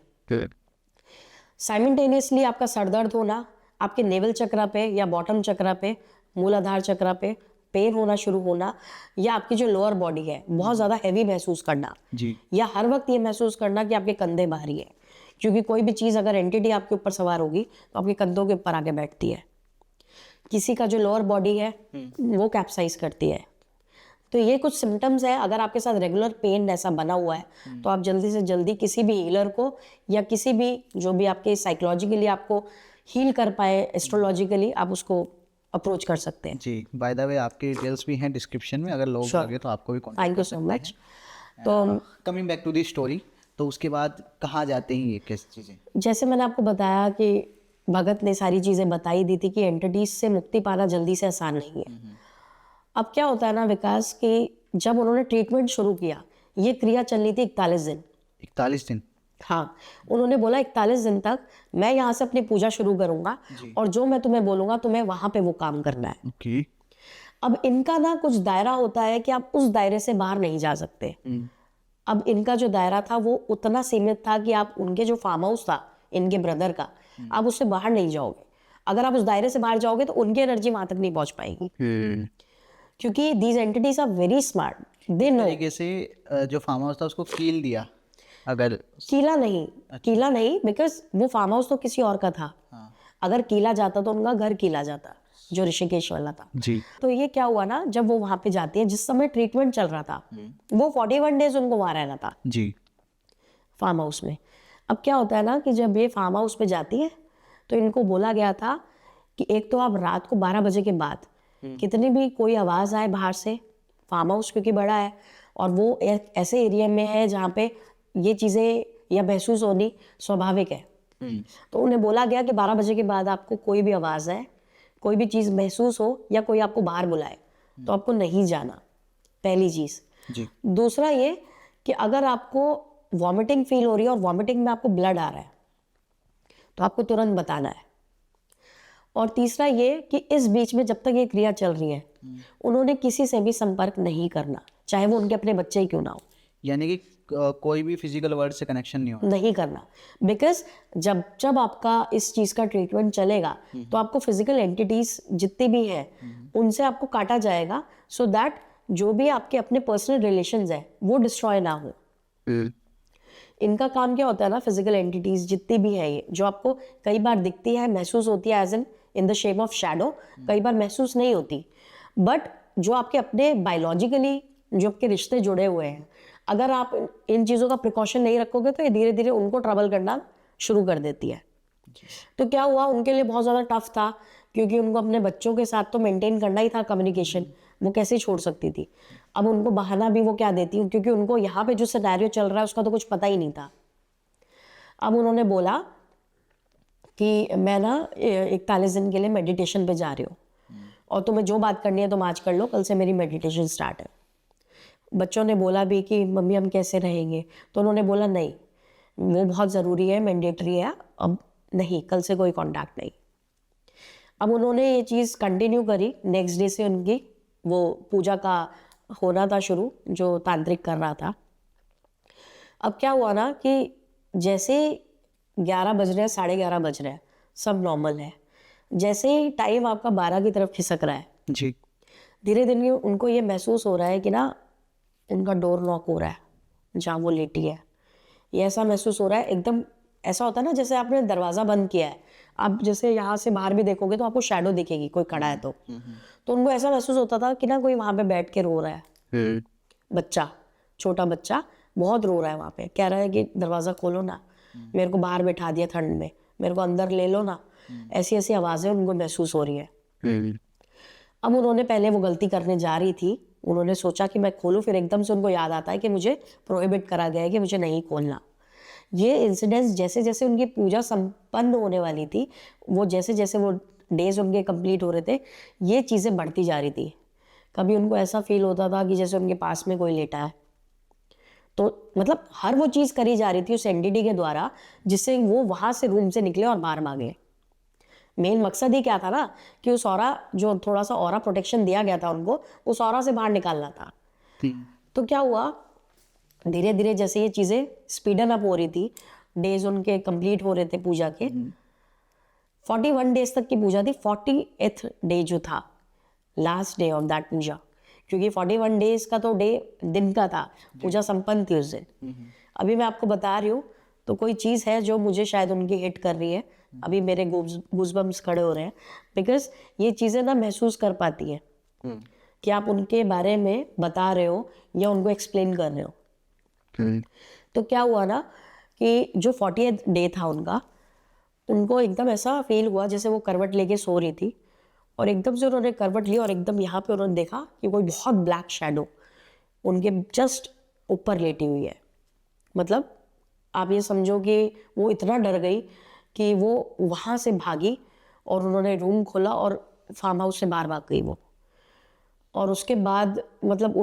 साइमल्टेनियसली आपका सर दर्द होना, आपके नेवल चक्रा पे या बॉटम चक्रा पे, मूलाधार चक्रा पे पेन होना शुरू होना, या आपकी जो लोअर बॉडी है बहुत ज़्यादा हैवी महसूस करना, जी। या हर वक्त ये महसूस करना कि आपके कंधे भारी है, क्योंकि कोई भी चीज़ अगर एंटिटी आपके ऊपर सवार होगी तो आपके कंधों के ऊपर आके बैठती है। किसी का जो लोअर बॉडी है वो कैप्साइज करती है। तो ये कुछ सिम्टम्स है। अगर आपके साथ रेगुलर पेन ऐसा बना हुआ है तो आप जल्दी से जल्दी किसी भी हीलर को या किसी भी जो भी आपके साइकोलॉजिकली आपको हील कर पाए एस्ट्रोलॉजिकली, आप उसको अप्रोच कर सकते हैं। जी, बाय द वे आपके डिटेल्स भी हैं डिस्क्रिप्शन में, अगर लोग लगे तो आपको भी थैंक यू सो मच। तो coming back to the story, तो उसके बाद कहाँ जाते हैं ये कैसी चीज़ें? जैसे मैंने आपको बताया कि भगत ने सारी चीज़ें बताई दी थी कि एंटिटीज से मुक्ति पाना जल्दी से आसान नहीं है। अब क्या होता है ना विकास कि जब उन्होंने ट्रीटमेंट शुरू किया, ये क्रिया चल रही थी 41 दिन। 41 दिन? हाँ, उन्होंने बोला 41 दिन तक मैं यहाँ से अपनी पूजा शुरू करूंगा और जो मैं तुम्हें बोलूंगा तुम्हें वहां पे वो काम करना है। ओके। अब इनका ना कुछ दायरा होता है कि आप उस दायरे से बाहर नहीं जा सकते। अब इनका जो दायरा था वो उतना सीमित था कि आप उनके जो फार्म हाउस था इनके ब्रदर का, आप उससे बाहर नहीं जाओगे। अगर आप उस दायरे से बाहर जाओगे तो उनकी एनर्जी वहां तक नहीं पहुंच पाएगी, क्योंकि these entities are very smart, they know. तरीके से जो फार्म हाउस था उसको कील दिया, अगर कीला नहीं, बिकॉज वो फार्म हाउस तो किसी और का था। अगर कीला जाता तो उनका घर कीला जाता, जो ऋषिकेश वाला था। जी। तो ये क्या हुआ ना, जब वो वहां पे जाती है, जिस समय ट्रीटमेंट चल रहा था वो 41 डेज उनको वहां रहना था जी। फार्म हाउस में। अब क्या होता है ना कि जब ये फार्म हाउस पे जाती है तो इनको बोला गया था कि एक तो आप रात को 12 बजे के बाद कितनी भी कोई आवाज़ आए बाहर से, फार्म हाउस क्योंकि बड़ा है और वो एक ऐसे एरिया में है जहाँ पे ये चीज़ें या महसूस होनी स्वाभाविक है, तो उन्हें बोला गया कि 12 बजे के बाद आपको कोई भी आवाज़ आए, कोई भी चीज़ महसूस हो या कोई आपको बाहर बुलाए तो आपको नहीं जाना, पहली चीज़। जी। दूसरा ये कि अगर आपको वॉमिटिंग फील हो रही है और वॉमिटिंग में आपको ब्लड आ रहा है तो आपको तुरंत बताना है। और तीसरा ये कि इस बीच में जब तक ये क्रिया चल रही है उन्होंने किसी से भी संपर्क नहीं करना, चाहे वो उनके अपने बच्चे ही क्यों ना हो। यानी कि कोई भी फिजिकल वर्ड से कनेक्शन नहीं करना, बिकॉज जब आपका इस चीज़ का ट्रीटमेंट चलेगा तो आपको फिजिकल एंटिटीज जितनी भी हैं उनसे आपको काटा जाएगा, सो दैट जो भी आपके अपने पर्सनल रिलेशंस है वो डिस्ट्रॉय ना हो। इनका काम क्या होता है ना, फिजिकल एंटिटीज जितनी भी है ये, जो आपको कई बार दिखती है, महसूस होती है as in the shape of shadow, कई बार महसूस नहीं होती, बट जो आपके अपने बायोलॉजिकली जो आपके रिश्ते जुड़े हुए हैं, अगर आप इन चीज़ों का प्रिकॉशन नहीं रखोगे तो ये धीरे धीरे उनको ट्रबल करना शुरू कर देती है। तो क्या हुआ, उनके लिए बहुत ज़्यादा टफ था, क्योंकि उनको अपने बच्चों के साथ तो मेंटेन करना ही था कम्युनिकेशन, वो कैसे छोड़ सकती थी। अब उनको बहाना भी वो क्या देती, क्योंकि उनको यहाँ पे जो सिनेरियो चल रहा है उसका तो कुछ पता ही नहीं था। अब उन्होंने बोला कि मैं ना 41 दिन के लिए मेडिटेशन पे जा रही हूँ, और तुम्हें जो बात करनी है तुम आज कर लो, कल से मेरी मेडिटेशन स्टार्ट है। बच्चों ने बोला भी कि मम्मी हम कैसे रहेंगे, तो उन्होंने बोला नहीं, वो बहुत ज़रूरी है, मैंडेटरी है, अब नहीं, कल से कोई कांटेक्ट नहीं। अब उन्होंने ये चीज़ कंटिन्यू करी। नेक्स्ट डे से उनकी वो पूजा का होना था शुरू, जो तांत्रिक कर रहा था। अब क्या हुआ ना कि जैसे 11 बज रहे हैं, 11:30 बज रहे हैं, सब नॉर्मल है। जैसे ही टाइम आपका 12 की तरफ खिसक रहा है, जी। धीरे धीरे उनको ये महसूस हो रहा है कि ना उनका डोर नॉक हो रहा है जहाँ वो लेटी है। ये ऐसा महसूस हो रहा है, एकदम ऐसा होता है ना जैसे आपने दरवाज़ा बंद किया है, आप जैसे यहाँ से बाहर भी देखोगे तो आपको शैडो दिखेगी, कोई खड़ा है तो उनको ऐसा महसूस होता था कि ना कोई वहाँ पे बैठ के रो रहा है। बच्चा, छोटा बच्चा बहुत रो रहा है वहाँ पे, कह रहा है कि दरवाज़ा खोलो ना, मेरे को बाहर बैठा दिया ठंड में, मेरे को अंदर ले लो ना। ऐसी ऐसी आवाज़ें उनको महसूस हो रही है। अब उन्होंने पहले वो गलती करने जा रही थी, उन्होंने सोचा कि मैं खोलूं, फिर एकदम से उनको याद आता है कि मुझे प्रोहिबिट करा गया है कि मुझे नहीं खोलना। ये इंसिडेंट्स जैसे जैसे उनकी पूजा संपन्न होने वाली थी, वो जैसे जैसे वो डेज उनके कंप्लीट हो रहे थे, ये चीज़ें बढ़ती जा रही थी। कभी उनको ऐसा फील होता था कि जैसे उनके पास में कोई लेटा है, तो मतलब हर वो चीज़ करी जा रही थी उस एनडीडी के द्वारा, जिससे वो वहाँ से रूम से निकले और बाहर भागे। मेन मकसद ही क्या था ना कि उस ऑरा, जो थोड़ा सा ऑरा प्रोटेक्शन दिया गया था उनको, उस ऑरा से बाहर निकालना था। तो क्या हुआ, धीरे धीरे जैसे ये चीज़ें स्पीडन अप हो रही थी, डेज उनके कंप्लीट हो रहे थे पूजा के। 41 डेज तक की पूजा थी। 40th डे जो था, लास्ट डे ऑफ दैट पूजा, क्योंकि 41 डेज का तो डे दिन का था, पूजा संपन्न थी उस दिन। अभी मैं आपको बता रही हूँ तो कोई चीज़ है जो मुझे शायद उनकी हिट कर रही है, अभी मेरे गूज़बम्स खड़े हो रहे हैं, बिकॉज ये चीज़ें ना महसूस कर पाती हैं कि आप उनके बारे में बता रहे हो या उनको एक्सप्लेन कर रहे हो। तो क्या हुआ ना कि जो 40th डे था उनका, उनको एकदम ऐसा फील हुआ जैसे वो करवट लेके सो रही थी, और एकदम से उन्होंने करवट ली और एकदम यहाँ पे उन्होंने देखा कि कोई बहुत ब्लैक शैडो उनके जस्ट ऊपर लेटी हुई है। मतलब आप ये समझो कि वो इतना डर गई कि वो वहाँ से भागी और उन्होंने रूम खोला और फार्म हाउस से बाहर भाग गई वो। और उसके बाद मतलब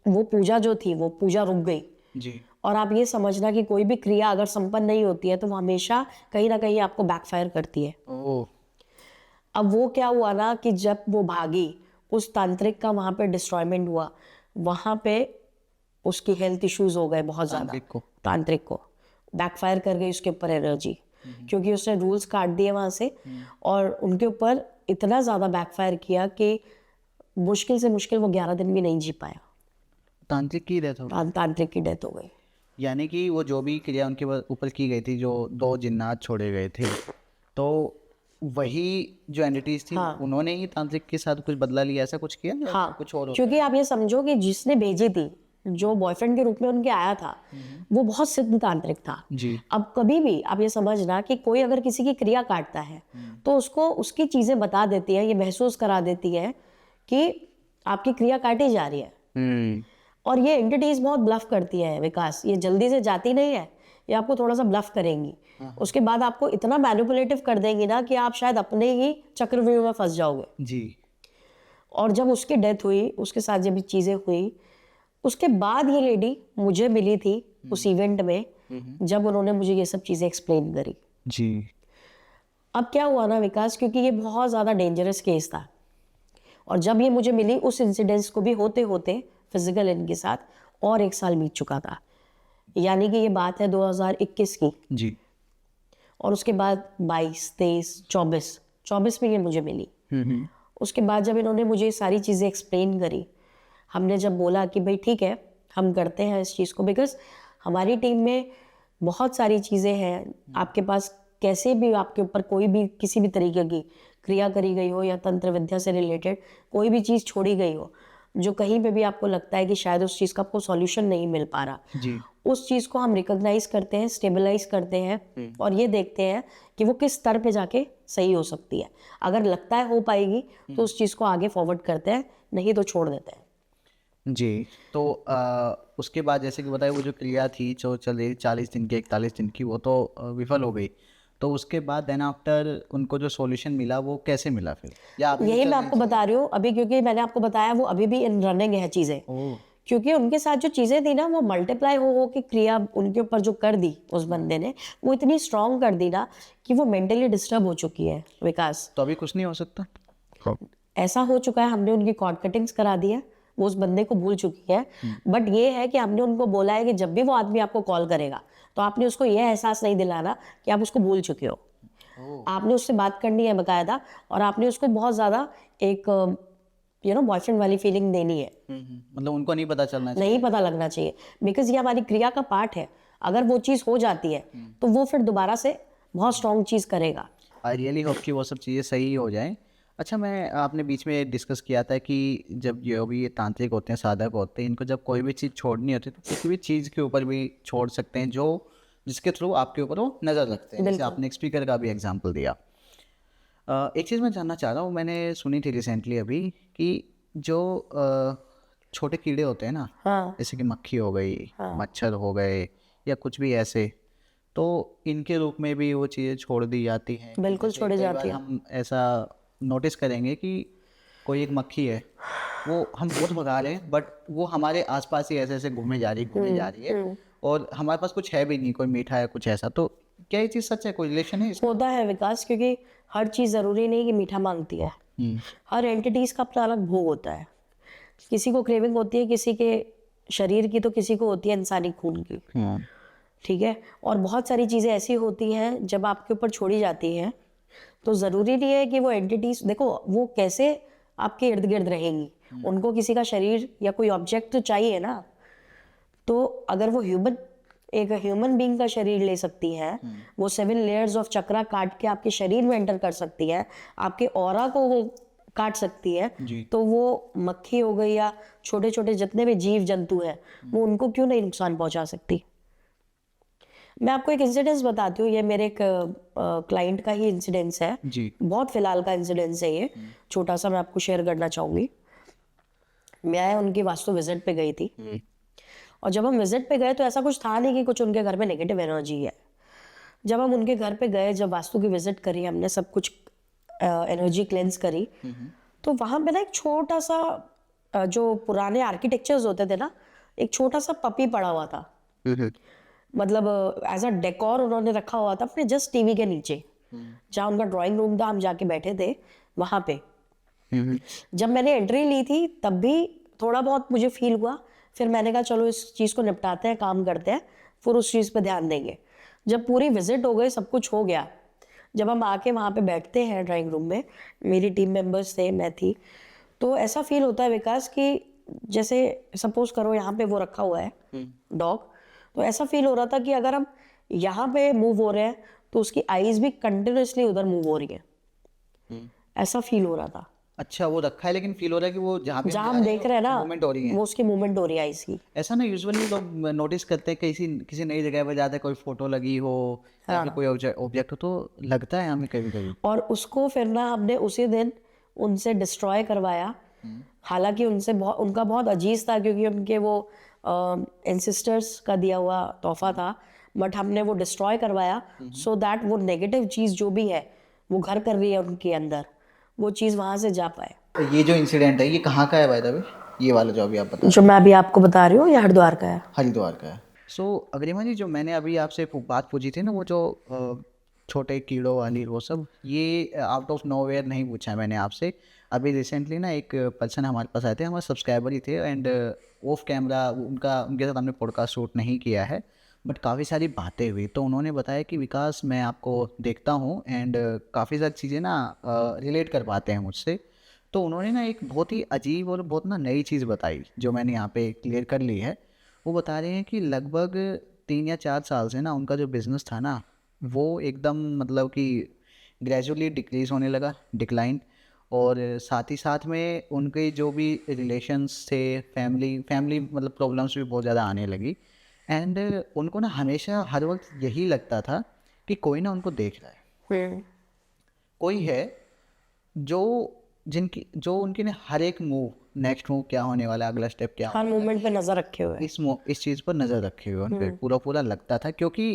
वो पूजा जो थी, वो पूजा रुक गई जी। और आप ये समझना कि कोई भी क्रिया अगर संपन्न नहीं होती है तो वो हमेशा कहीं ना कहीं आपको बैकफायर करती है। ओह। अब वो क्या हुआ ना कि जब वो भागी, उस तांत्रिक का वहाँ पे डिस्ट्रॉयमेंट हुआ, वहाँ पे उसकी हेल्थ इश्यूज हो गए बहुत ज़्यादा। तांत्रिक को बैकफायर कर गई उसके ऊपर एनर्जी, क्योंकि उसने रूल्स काट दिए वहाँ से, और उनके ऊपर इतना ज़्यादा बैकफायर किया कि मुश्किल से मुश्किल वो 11 दिन भी नहीं जी पाया। तांत्रिक की डेथ हो गई? तांत्रिक की डेथ हो गई। यानी कि वो जो भी क्रिया उनके ऊपर की गई थी, जो 2 जिन्नात छोड़े गए थे, तो वही जो एंटिटीज थी, उन्होंने ही तांत्रिक के साथ कुछ बदला लिया, ऐसा कुछ किया या हाँ, कुछ और? क्योंकि आप ये समझो कि जिसने भेजी थी, जो बॉयफ्रेंड के रूप में उनके आया था, वो बहुत सिद्ध तांत्रिक था जी। अब कभी भी आप ये समझना कि कोई अगर किसी की क्रिया काटता है तो उसको उसकी चीजें बता देती है, ये महसूस करा देती है कि आपकी क्रिया काटी जा रही है। और ये एंटिटीज बहुत ब्लफ करती है विकास, ये जल्दी से जाती नहीं है, ये आपको थोड़ा सा ब्लफ करेंगी, उसके बाद आपको इतना मैनिपुलेटिव कर देंगी ना कि आप शायद अपने ही चक्रव्यूह में फंस जाओगे जी। और जब उसकी डेथ हुई, उसके साथ जब चीजें हुई, उसके बाद ये लेडी मुझे मिली थी उस इवेंट में, जब उन्होंने मुझे ये सब चीजें एक्सप्लेन करी। जी। अब क्या हुआ ना विकास, क्योंकि ये बहुत ज़्यादा डेंजरस केस था, और जब ये मुझे मिली उस इंसिडेंट्स को भी होते होते फिजिकल इनके साथ और 1 साल बीत चुका था, यानी कि ये बात है 2021 की। जी। और उसके बाद 22, 23, 24 में ये मुझे मिली। उसके बाद जब इन्होंने मुझे ये सारी चीज़ें एक्सप्लेन करी, हमने जब बोला कि भाई ठीक है हम करते हैं इस चीज़ को, बिकॉज हमारी टीम में बहुत सारी चीज़ें हैं, आपके पास कैसे भी आपके ऊपर कोई भी किसी भी तरीके की क्रिया करी गई हो या तंत्र विद्या से रिलेटेड कोई भी चीज़ छोड़ी गई हो, जो कहीं पे भी आपको लगता है कि शायद उस चीज़ का आपको सॉल्यूशन नहीं मिल पा रहा, जी। उस चीज़ को हम रिकॉग्नाइज करते हैं, स्टेबलाइज करते हैं और ये देखते हैं कि वो किस स्तर पे जाके सही हो सकती है। अगर लगता है हो पाएगी तो उस चीज़ को आगे फॉरवर्ड करते हैं, नहीं तो छोड़ देते हैं। जी। तो उसके बाद जैसे कि बताया वो जो क्रिया थी जो चले 40 दिन की 41 दिन की, वो तो विफल हो गई। तो उसके बाद देन आफ्टर उनको जो सॉल्यूशन मिला वो कैसे मिला फिर, या अभी भी यही चल मैं रही आपको चीज़ें? बता रही हूँ अभी, क्योंकि मैंने आपको बताया वो अभी भी इन रनिंग है चीज़ें, ओह। क्योंकि उनके साथ जो चीज़ें थी ना वो मल्टीप्लाई हो के क्रिया उनके ऊपर जो कर दी उस बंदे ने, वो इतनी स्ट्रांग कर दी ना कि वो मेंटली डिस्टर्ब हो चुकी है विकास। तो अभी कुछ नहीं हो सकता? ऐसा हो चुका है, हमने उनकी कॉर्ड कटिंग्स करा दी है, वो उस बंदे को भूल चुकी है। बट ये है कि हमने उनको बोला है कि जब भी वो आदमी आपको कॉल करेगा तो आपने उसको ये एहसास नहीं दिलाना कि आप उसको भूल चुके हो। ओह। आपने उससे बात करनी है बकायदा, और आपने उसको बहुत ज़्यादा एक बॉयफ्रेंड वाली फीलिंग देनी है। मतलब उनको नहीं पता चलना चाहिए। नहीं पता लगना चाहिए, बिकॉज ये हमारी क्रिया का पार्ट है। अगर वो चीज़ हो जाती है तो वो फिर दोबारा से बहुत स्ट्रांग चीज़ करेगा। आई रियली होप कि वो सब चीज़ें सही हो जाएं। अच्छा, मैं आपने बीच में डिस्कस किया था कि जब जो भी ये तांत्रिक होते हैं, साधक होते हैं, इनको जब कोई भी चीज़ छोड़नी होती है तो किसी भी चीज़ के ऊपर भी छोड़ सकते हैं जो जिसके थ्रू आपके ऊपर वो नज़र रखते हैं। जैसे आपने एक स्पीकर का भी एग्जांपल दिया। एक चीज़ मैं जानना चाह रहा हूँ, मैंने सुनी थी रिसेंटली अभी कि जो छोटे कीड़े होते हैं ना, हाँ, जैसे कि मक्खी हो गई, मच्छर हो गए, या कुछ भी ऐसे, तो इनके रूप में भी वो चीज़ें छोड़ दी जाती हैं। बिल्कुल जैसे छोड़ी कई जाती बार है। हम ऐसा नोटिस करेंगे कि कोई एक मक्खी है, वो हम बहुत भगा रहे हैं बट वो हमारे आसपास ही ऐसे ऐसे घूमे जा रही घूमे जा रही है, और हमारे पास कुछ है भी नहीं, कोई मीठा है कुछ ऐसा। तो क्या ये चीज़ सच है, कोई रिलेशन है इसका? होता है विकास, क्योंकि हर चीज़ ज़रूरी नहीं कि मीठा मांगती है। हर एंटिटीज़ का अपना अलग भोग होता है। किसी को क्रेविंग होती है किसी के शरीर की, तो किसी को होती है इंसानी खून की। ठीक है, और बहुत सारी चीज़ें ऐसी होती हैं जब आपके ऊपर छोड़ी जाती हैं तो ज़रूरी नहीं है कि वो एंटिटीज, देखो वो कैसे आपके इर्द गिर्द रहेंगी, उनको किसी का शरीर या कोई ऑब्जेक्ट तो चाहिए ना। तो अगर वो एक ह्यूमन बीइंग का शरीर ले सकती है, वो 7 लेयर्स ऑफ चक्रा काट के आपके शरीर में एंटर कर सकती है, आपके ऑरा को वो काट सकती है, जी। तो वो मक्खी हो गई या छोटे छोटे जितने भी जीव जंतु हैं वो उनको क्यों नहीं नुकसान पहुंचा सकती। मैं आपको एक इंसिडेंस बताती हूँ, ये मेरे एक क्लाइंट का ही इंसिडेंस है, जी। बहुत फिलहाल का इंसिडेंस है ये, छोटा सा मैं आपको शेयर करना चाहूँगी। मैं उनकी वास्तु विजिट पे गई थी, और जब हम विजिट पे गए तो ऐसा कुछ था नहीं कि कुछ उनके घर में नेगेटिव एनर्जी है। जब हम उनके घर पे गए, जब वास्तु की विजिट करी हमने, सब कुछ एनर्जी क्लेंस करी, तो वहाँ पे ना एक छोटा सा जो पुराने आर्किटेक्चर्स होते थे ना, एक छोटा सा पपी पड़ा हुआ था, मतलब एज अ डेकोर उन्होंने रखा हुआ था अपने जस्ट टीवी के नीचे, जहाँ उनका ड्राइंग रूम था, हम जाके बैठे थे वहाँ पे। जब मैंने एंट्री ली थी तब भी थोड़ा बहुत मुझे फील हुआ, फिर मैंने कहा चलो इस चीज़ को निपटाते हैं, काम करते हैं, फिर उस चीज़ पे ध्यान देंगे। जब पूरी विजिट हो गई, सब कुछ हो गया, जब हम आके वहाँ पे बैठते हैं ड्राइंग रूम में, मेरी टीम मेंबर्स थे, मैं थी, तो ऐसा फील होता है विकास कि जैसे सपोज करो यहाँ पे वो रखा हुआ है डॉग, तो ऐसा फील हो रहा था कि अगर हम यहाँ पे मूव हो रहे हैं तो उसकी आईज भी कंटिन्यूअसली उधर मूव हो रही है, ऐसा फील हो रहा था। अच्छा, वो रखा है लेकिन फील हो रहा है कि वो जहाँ पे जहाँ हम देख रहे हैं ना, मूवमेंट हो रही है। वो उसकी मूवमेंट हो रही है आईज की। ऐसा ना यूजुअली लोग नोटिस करते हैं कि किसी किसी नई जगह पर जाते हैं, कोई फोटो लगी हो या फिर कोई ऑब्जेक्ट हो, तो लगता है हमें कभी कभी। और उसको फिर ना हमने उसी दिन उनसे डिस्ट्रॉय करवाया। हालांकि उनका बहुत अजीज था, क्योंकि उनके वो एंसेस्टर्स का दिया हुआ तोहफा था, बट हमने वो डिस्ट्रॉय करवाया सो दैट वो नेगेटिव चीज़ जो भी है वो घर कर रही है उनके अंदर, वो चीज़ वहाँ से जा पाए। तो ये जो इंसिडेंट है ये कहाँ का है बाय द वे, ये वाला जो अभी आप बता जो मैं अभी आपको बता रही हूँ ये हरिद्वार का है। हरिद्वार का है? सो अग्रिमा जी, जो मैंने अभी आपसे बात पूछी थी ना, वो जो छोटे कीड़ों वाली वो सब, ये आउट ऑफ नोवेयर नहीं पूछा है मैंने आपसे। अभी रिसेंटली ना एक पर्सन हमारे पास आए थे, हमारे सब्सक्राइबर ही थे, एंड ऑफ कैमरा उनके साथ हमने पॉडकास्ट शूट नहीं किया है, बट काफ़ी सारी बातें हुई। तो उन्होंने बताया कि विकास, मैं आपको देखता हूँ एंड काफ़ी सारी चीज़ें ना रिलेट कर पाते हैं मुझसे। तो उन्होंने ना एक बहुत ही अजीब और बहुत ना नई चीज़ बताई जो मैंने यहाँ पे क्लियर कर ली है। वो बता रहे हैं कि लगभग 3 या 4 साल से ना उनका जो बिज़नेस था ना, वो एकदम मतलब कि ग्रेजुअली डिक्रीज़ होने लगा, डिक्लाइन। और साथ ही साथ में उनके जो भी रिलेशंस थे, फैमिली मतलब प्रॉब्लम्स भी बहुत ज़्यादा आने लगी। एंड उनको ना हमेशा हर वक्त यही लगता था कि कोई ना उनको देख रहा है, कोई है जो जो उनके ने हर एक मूव, नेक्स्ट मूव क्या होने वाला है, अगला स्टेप क्या हर मूवमेंट पे नजर रखे हुए हैं। इस चीज़ पर नज़र रखे हुए उन पे पूरा पूरा लगता था, क्योंकि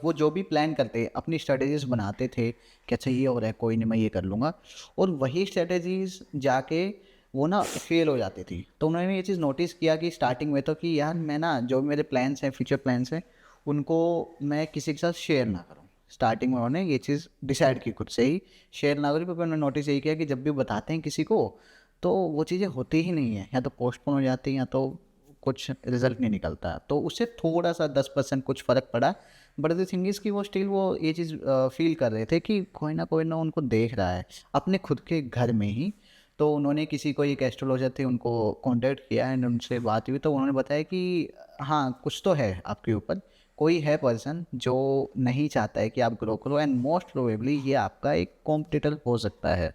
वो जो भी प्लान करते अपनी स्ट्रेटजीज बनाते थे कि अच्छा ये हो रहा है, कोई नहीं मैं ये कर लूँगा, और वही स्ट्रेटजीज जाके वो ना फेल हो जाती थी। तो उन्होंने ये चीज़ नोटिस किया कि स्टार्टिंग में तो कि यार मैं ना जो भी मेरे प्लान्स हैं, फ्यूचर प्लान्स हैं, उनको मैं किसी के साथ शेयर ना करूँ। स्टार्टिंग में उन्होंने ये चीज़ डिसाइड की खुद से ही, शेयर ना करूँ, क्योंकि उन्होंने नोटिस यही किया कि जब भी बताते हैं किसी को तो वो चीज़ें होती ही नहीं है, या तो पोस्टपोन हो जाती हैं या तो कुछ रिजल्ट नहीं निकलता। तो उससे थोड़ा सा 10% कुछ फ़र्क पड़ा, बट द थिंग इज़ कि वो स्टिल वो ये चीज़ फील कर रहे थे कि कोई ना उनको देख रहा है अपने खुद के घर में ही। तो उन्होंने किसी को, एक एस्ट्रोलॉजर थे, उनको कॉन्टेक्ट किया एंड उनसे बात हुई, तो उन्होंने बताया कि हाँ कुछ तो है आपके ऊपर, कोई है पर्सन जो नहीं चाहता है कि आप ग्रो करो, एंड मोस्ट प्रोबेबली ये आपका एक कॉम्पिटिटर हो सकता है।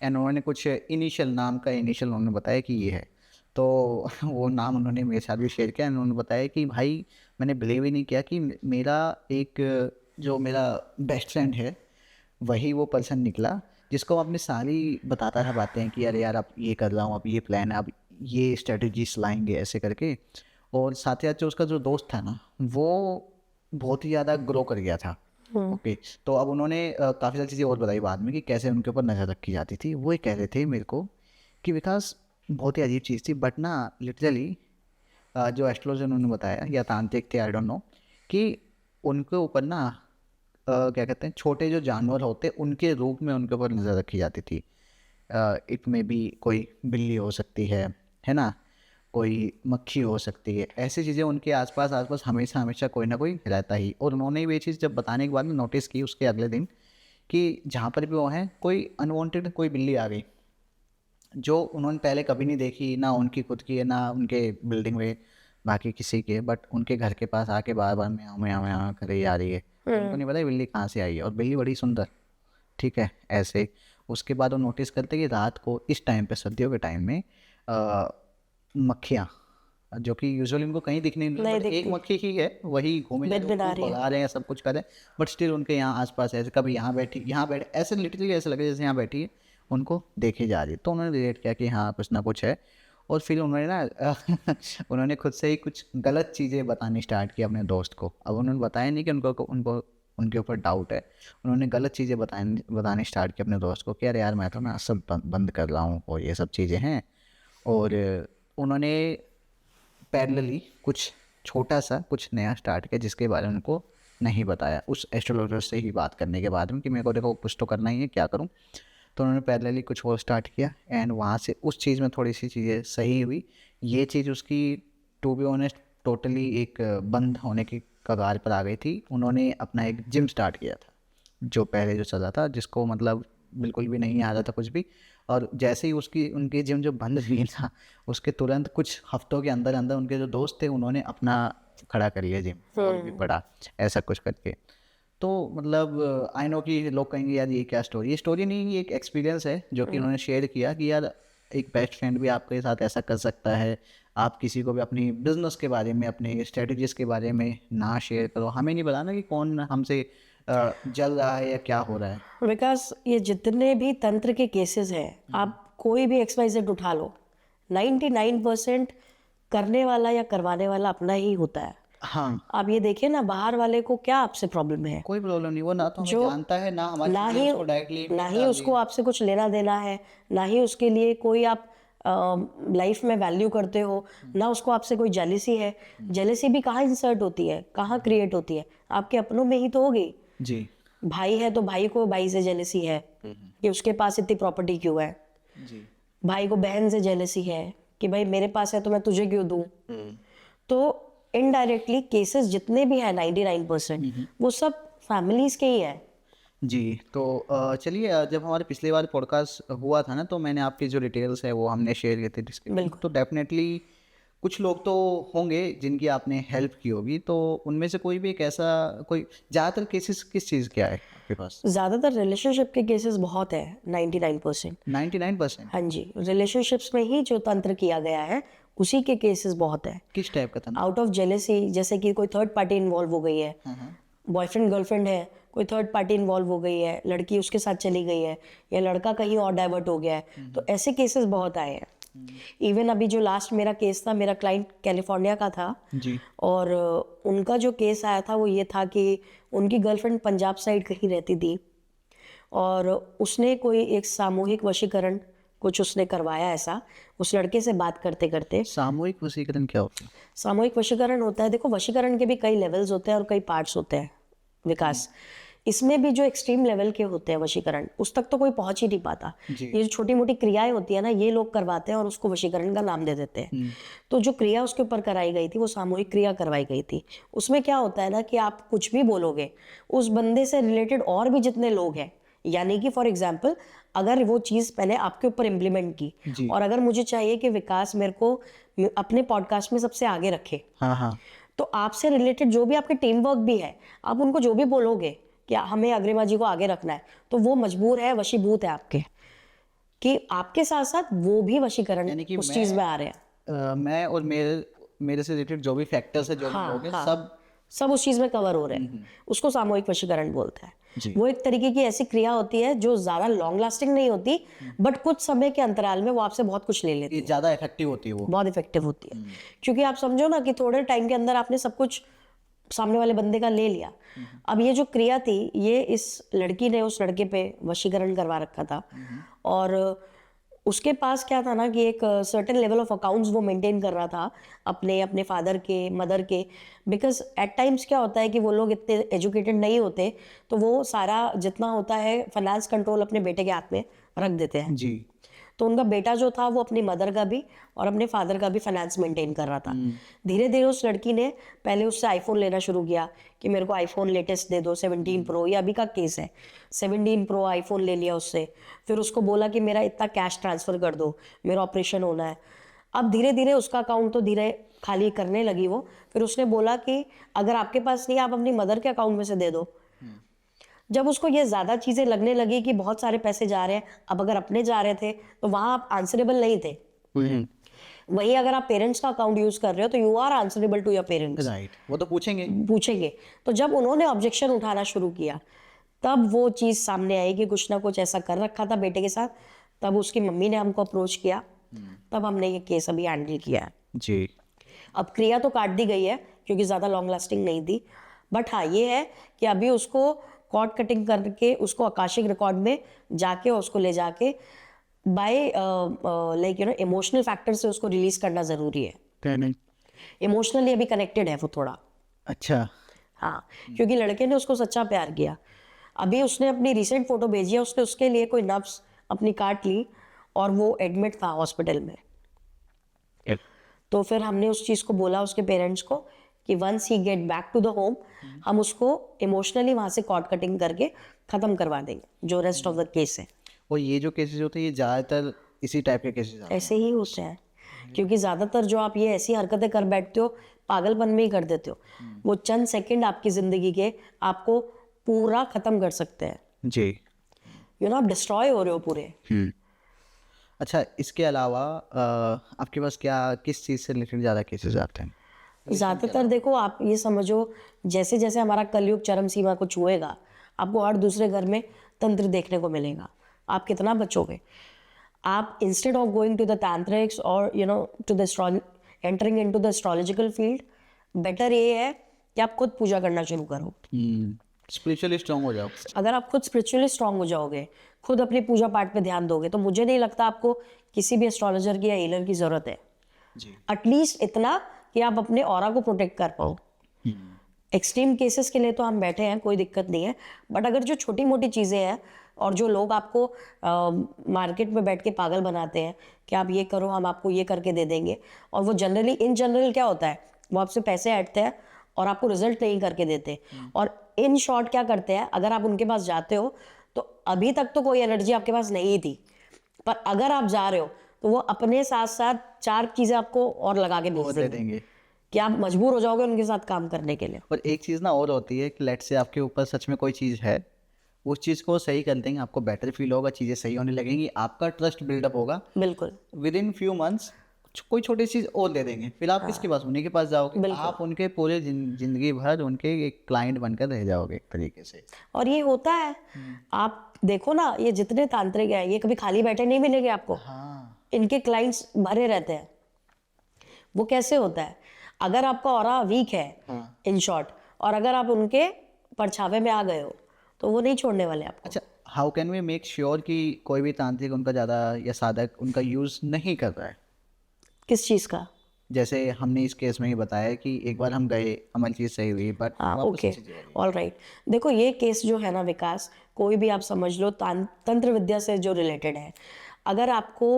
एंड उन्होंने कुछ इनिशियल नाम का इनिशियल उन्होंने बताया कि ये है, तो वो नाम उन्होंने मेरे साथ भी शेयर किया। उन्होंने बताया कि भाई मैंने बिलीव ही नहीं किया कि मेरा एक जो मेरा बेस्ट फ्रेंड है वही वो पर्सन निकला जिसको मैं अपनी सारी बताता था बातें कि अरे यार अब ये कर रहा हूँ, अब ये प्लान है, अब ये स्ट्रेटजीज लाएंगे ऐसे करके। और साथ ही साथ जो उसका जो दोस्त था ना, वो बहुत ही ज़्यादा ग्रो कर गया था। ओके, तो अब उन्होंने काफ़ी सारी चीज़ें और बताई बाद में कि कैसे उनके ऊपर नज़र रखी जाती थी। वो ये कह रहे थे मेरे को कि विकास बहुत ही अजीब चीज़ थी, बट ना लिटरली जो एस्ट्रोलॉजर उन्होंने बताया या तांत्रिक थे, आई डोंट नो, कि उनके ऊपर ना क्या कहते हैं, छोटे जो जानवर होते उनके रूप में उनके ऊपर नज़र रखी जाती थी। इट में भी कोई बिल्ली हो सकती है ना, कोई मक्खी हो सकती है, ऐसी चीज़ें उनके आसपास हमेशा हमेशा कोई ना कोई रहता ही। और उन्होंने ये चीज़ जब बताने के बाद में नोटिस की उसके अगले दिन कि जहाँ पर भी वो हैं कोई अनवांटेड कोई बिल्ली आ गई जो उन्होंने पहले कभी नहीं देखी, ना उनकी खुद की है ना उनके बिल्डिंग में बाकी किसी के, बट उनके घर के पास आके बार बार म्याऊं म्याऊं म्याऊं करे जा रही है। उनको नहीं पता ये बिल्ली कहाँ से आई है, और बिल्ली बड़ी सुंदर, ठीक है ऐसे। उसके बाद वो नोटिस करते कि रात को इस टाइम पे, सर्दियों के टाइम में मक्खियाँ, जो कि यूजुअली उनको कहीं दिखने नहीं, नहीं बट एक दिखती। मक्खी ही है वही घूमे जा रही है, भिनभिना खूब रही है। भगा रहे हैं, सब कुछ कर रहे हैं, बट स्टिल उनके यहाँ आसपास ऐसे कभी यहाँ बैठी यहाँ बैठे, ऐसे लिटरली ऐसे लगे जैसे यहाँ बैठी है, उनको देखे जा रही है। तो उन्होंने रिलेट किया कि हाँ कुछ ना कुछ है। और फिर उन्होंने ना उन्होंने खुद से ही कुछ गलत चीज़ें बतानी स्टार्ट की अपने दोस्त को। अब उन्होंने बताया नहीं कि उनको उनको उनके ऊपर डाउट है, उन्होंने गलत चीज़ें बतानी स्टार्ट की अपने दोस्त को कि अरे यार मैं तो ना सब बंद कर रहा हूँ और ये सब चीज़ें हैं। और उन्होंने पैरेलली कुछ छोटा सा कुछ नया स्टार्ट किया जिसके बारे में उनको नहीं बताया उस एस्ट्रोलॉजर से ही बात करने के बाद में कि मेरे को देखो कुछ तो करना ही है, क्या करूँ। तो उन्होंने पैरेलली कुछ और स्टार्ट किया एंड वहाँ से उस चीज़ में थोड़ी सी चीज़ें सही हुई। ये चीज़ उसकी टू बी ऑनेस्ट टोटली एक बंद होने की कगार पर आ गई थी। उन्होंने अपना एक जिम स्टार्ट किया था जो पहले जो चला था, जिसको मतलब बिल्कुल भी नहीं आ रहा था कुछ भी। और जैसे ही उसकी उनकी जिम जो बंद हुई ना, उसके तुरंत कुछ हफ्तों के अंदर अंदर उनके जो दोस्त थे उन्होंने अपना खड़ा कर लिया जिम, और भी बड़ा ऐसा कुछ करके। तो मतलब आई नो कि लोग कहेंगे यार ये क्या स्टोरी, ये स्टोरी नहीं, ये एक एक्सपीरियंस है जो कि उन्होंने शेयर किया कि यार एक बेस्ट फ्रेंड भी आपके साथ ऐसा कर सकता है। आप किसी को भी अपनी बिजनेस के बारे में, अपने स्ट्रेटजीज के बारे में ना शेयर करो। हमें नहीं बताना कि कौन हमसे जल रहा है या क्या हो रहा है। विकास, ये जितने भी तंत्र के केसेस हैं, आप कोई भी XYZ उठा लो, 99% करने वाला या करवाने वाला अपना ही होता है। हाँ, आप ये देखिए ना, बाहर वाले को क्या आपसे प्रॉब्लम है? कोई प्रॉब्लम नहीं, वो ना तो हमें जो जानता है ना हमारी ना चीज़ें ही उसको डायरेक्टली ना ही उसको आपसे कुछ लेना देना है, ना ही उसके लिए कोई आप लाइफ में वैल्यू करते हो, ना उसको आपसे कोई जेलिसी है। जेलिसी भी कहाँ इंसर्ट होती है, कहाँ क्रिएट होती है? आपके अपनों में ही तो होगी। जी भाई है तो भाई को भाई से जेलसी है कि उसके पास इतनी प्रॉपर्टी क्यों है। जी भाई को बहन से जेलसी है कि भाई मेरे पास है तो मैं तुझे क्यों दूं। तो इनडायरेक्टली केसेस जितने भी हैं 99% वो सब फैमिलीज के ही है। जी। तो चलिए, जब हमारे पिछले बार पॉडकास्ट हुआ था ना, तो मैंने आपकी जो डिटेल्स है वो हमने शेयर किए थे डिस्क्रिप्शन, तो डेफिनेटली कुछ लोग तो होंगे जिनकी आपने हेल्प की होगी। तो उनमें से कोई भी एक ऐसा कोई ज़्यादातर केसेस किस चीज़ क्या है आपके पास? ज़्यादातर रिलेशनशिप के केसेस बहुत है, 99%। 99%? हाँ जी, रिलेशनशिप्स में ही जो तंत्र किया गया है उसी के केसेस बहुत है। किस टाइप का था? आउट ऑफ जेलेसी, जैसे कि कोई थर्ड पार्टी इन्वॉल्व हो गई है, बॉयफ्रेंड गर्लफ्रेंड है, कोई थर्ड पार्टी इन्वॉल्व हो गई है, लड़की उसके साथ चली गई है या लड़का कहीं और डाइवर्ट हो गया है, तो ऐसे केसेस बहुत आए हैं। इवन अभी जो लास्ट मेरा केस था, मेरा क्लाइंट कैलिफोर्निया का था जी। और उनका जो केस आया था वो ये था कि उनकी गर्लफ्रेंड पंजाब साइड कहीं रहती थी और उसने कोई एक सामूहिक वशीकरण कुछ उसने करवाया ऐसा, उस लड़के से बात करते करते। सामूहिक वशीकरण क्या होता है? सामूहिक वशीकरण होता है, देखो वशीकरण के भी कई लेवल्स होते हैं और कई पार्ट्स होते हैं विकास। इसमें भी जो एक्सट्रीम लेवल के होते हैं वशीकरण, उस तक तो कोई पहुंच ही नहीं पाता। जी। ये जो छोटी मोटी क्रियाएं होती है ना, ये लोग करवाते हैं और उसको वशीकरण का नाम दे देते हैं। तो जो क्रिया उसके ऊपर कराई गई थी वो सामूहिक क्रिया करवाई गई थी। उसमें क्या होता है ना कि आप कुछ भी बोलोगे, उस बंदे से रिलेटेड और भी जितने लोग हैं, यानी कि फॉर एग्जाम्पल अगर वो चीज़ पहले आपके ऊपर इम्प्लीमेंट की और अगर मुझे चाहिए कि विकास मेरे को अपने पॉडकास्ट में सबसे आगे रखे, हाँ हाँ, तो आपसे रिलेटेड जो भी आपके टीम वर्क भी है, आप उनको जो भी बोलोगे कि हमें अग्रिमा जी को आगे रखना है, तो वो मजबूर है, वशीभूत है आपके, कि आपके साथ साथ वो भी वशीकरण यानी कि उस चीज में आ रहे हैं। मैं और मेरे से रिलेटेड जो भी फैक्टर्स है, जो भी लोग हैं, सब उस चीज में कवर हो रहे हैं। उसको सामूहिक वशीकरण बोलते हैं। जी। वो एक तरीके की ऐसी क्रिया होती है जो ज्यादा लॉन्ग लास्टिंग नहीं होती, बट कुछ समय के अंतराल में वो आपसे बहुत कुछ ले लेती ये है। ज़्यादा इफेक्टिव होती है वो। बहुत इफेक्टिव होती है, क्योंकि आप समझो ना कि थोड़े टाइम के अंदर आपने सब कुछ सामने वाले बंदे का ले लिया। अब ये जो क्रिया थी, ये इस लड़की ने उस लड़के पे वशीकरण करवा रखा था और उसके पास क्या था ना कि एक सर्टेन लेवल ऑफ अकाउंट्स वो मेंटेन कर रहा था अपने फादर के, मदर के। बिकॉज एट टाइम्स क्या होता है कि वो लोग इतने एजुकेटेड नहीं होते, तो वो सारा जितना होता है फाइनेंस कंट्रोल अपने बेटे के हाथ में रख देते हैं। जी। तो उनका बेटा जो था वो अपनी मदर का भी और अपने फादर का भी फाइनेंस मेंटेन कर रहा था। धीरे धीरे उस लड़की ने पहले उससे आईफोन लेना शुरू किया कि मेरे को आईफोन लेटेस्ट दे दो, 17 प्रो, ये अभी का केस है। 17 प्रो आईफोन ले लिया उससे, फिर उसको बोला कि मेरा इतना कैश ट्रांसफर कर दो, मेरा ऑपरेशन होना है। अब धीरे धीरे उसका अकाउंट तो धीरे खाली करने लगी वो। फिर उसने बोला कि अगर आपके पास नहीं, आप अपनी मदर के अकाउंट में से दे दो। जब उसको ये ज्यादा चीजें लगने लगी कि बहुत सारे पैसे जा रहे हैं, अब अगर अपने जा रहे थे तो वहां आप आंसरेबल नहीं थे। वही अगर आप पेरेंट्स का अकाउंट यूज कर रहे हो तो you are answerable to your parents. Right, वो तो पूछेंगे। तो जब उन्होंने ऑब्जेक्शन उठाना शुरू किया, तब वो चीज सामने आई कि कुछ ना कुछ ऐसा कर रखा था बेटे के साथ। तब उसकी मम्मी ने हमको अप्रोच किया, तब हमने ये केस अभी हैंडल किया है। जी। अब क्रिया तो काट दी गई है क्योंकि ज्यादा लॉन्ग लास्टिंग नहीं थी, बट हाँ ये है कि अभी उसको कॉर्ड कटिंग करके उसको आकाशिक रिकॉर्ड में जाके उसको ले जाके बाय लाइक इमोशनल फैक्टर से उसको रिलीज करना जरूरी है। इमोशनली अभी कनेक्टेड है वो थोड़ा। अच्छा। हाँ, क्योंकि लड़के ने उसको सच्चा प्यार किया। अभी उसने अपनी रिसेंट फोटो भेजी है, उसने उसके लिए कोई नब्स अपनी काट ली और वो एडमिट था हॉस्पिटल में। तो फिर हमने उस चीज को बोला उसके पेरेंट्स को कि once he get back to the home, हम उसको इमोशनली वहां से कॉर्ड कटिंग करके खत्म करवा देंगे जो रेस्ट ऑफ द केस है। और ये जो केसेस होते हैं ये ज़्यादातर इसी टाइप के केसेस आते हैं। ऐसे ही होते हैं, क्योंकि ज्यादातर जो आप ये ऐसी हरकतें कर बैठते हो, पागलपन में ही कर देते हो। वो चंद सेकंड आपकी जिंदगी के आपको पूरा खत्म कर सकते हैं। जी। आप डिस्ट्रॉय हो रहे हो पूरे। अच्छा, इसके अलावा आपके पास किस चीज़ से रिलेटेड ज़्यादा केसेस आते हैं? ज्यादातर देखो, आप ये समझो जैसे जैसे हमारा कलयुग चरम सीमा को छुएगा, आपको हर दूसरे घर में तंत्र देखने को मिलेगा। आप कितना बचोगे? आप instead of going to the tantriks और to the entering into the astrological field, better ये है कि आप खुद पूजा करना शुरू करो। स्पिरिचुअली स्ट्रांग हो जाओ। अगर आप खुद स्पिरिचुअली स्ट्रांग हो जाओगे, खुद अपनी पूजा पाठ पे ध्यान दोगे, तो मुझे नहीं लगता आपको किसी भी एस्ट्रोलॉजर की या हीलर की जरूरत है। जी। एटलीस्ट इतना कि आप अपने ऑरा को प्रोटेक्ट कर पाओ। एक्सट्रीम केसेस के लिए तो हम बैठे हैं, कोई दिक्कत नहीं है, बट अगर जो छोटी मोटी चीज़ें हैं और जो लोग आपको मार्केट में बैठ के पागल बनाते हैं कि आप ये करो, हम आपको ये करके दे देंगे, और वो जनरली इन जनरल क्या होता है, वो आपसे पैसे ऐंठते हैं और आपको रिजल्ट नहीं करके देते। और इन शॉर्ट क्या करते हैं, अगर आप उनके पास जाते हो तो अभी तक तो कोई एनर्जी आपके पास नहीं थी, पर अगर आप जा रहे हो तो वो अपने साथ साथ 4 चीज़ें आपको और लगा के भेज देंगे कि आप मजबूर हो जाओगे उनके साथ काम करने के लिए। और एक चीज़ ना और होती है कि लेट से आपके ऊपर सच में कोई चीज़ है, उस चीज़ को सही कर देंगे, आपको बेटर फील होगा, चीज़ें सही होने लगेंगी, आपका ट्रस्ट बिल्डअप होगा। बिल्कुल। विद इन फ्यू मंथ्स कोई छोटी चीज़ और दे देंगे, फिर आप किसके पास, उन्हीं के पास जाओगे, आप उनके पूरे जिंदगी भर उनके एक क्लाइंट बनकर रह जाओगे एक तरीके से। और ये होता है, आप देखो ना, ये जितने तांत्रिक हैं ये कभी खाली बैठे नहीं मिलेंगे आपको। हाँ इनके क्लाइंट्स भरे रहते हैं। वो कैसे होता है, अगर आपका ऑरा वीक है इन शॉर्ट, और अगर आप उनके परछावे में आ गए हो तो वो नहीं छोड़ने वाले आपको। अच्छा, how can we make sure कि कोई भी तांत्रिक उनका ज़्यादा या साधक उनका यूज़ नहीं कर रहा है? किस चीज़ का? जैसे हमने इस केस में ही बताया कि एक बार हम गए, हमारी चीज़ सही हुई, बट हाँ, वापस ओके, चीज़ें हो गई। All right. देखो ये केस जो है ना विकास, कोई भी आप समझ लो तंत्र विद्या से जो रिलेटेड है, अगर आपको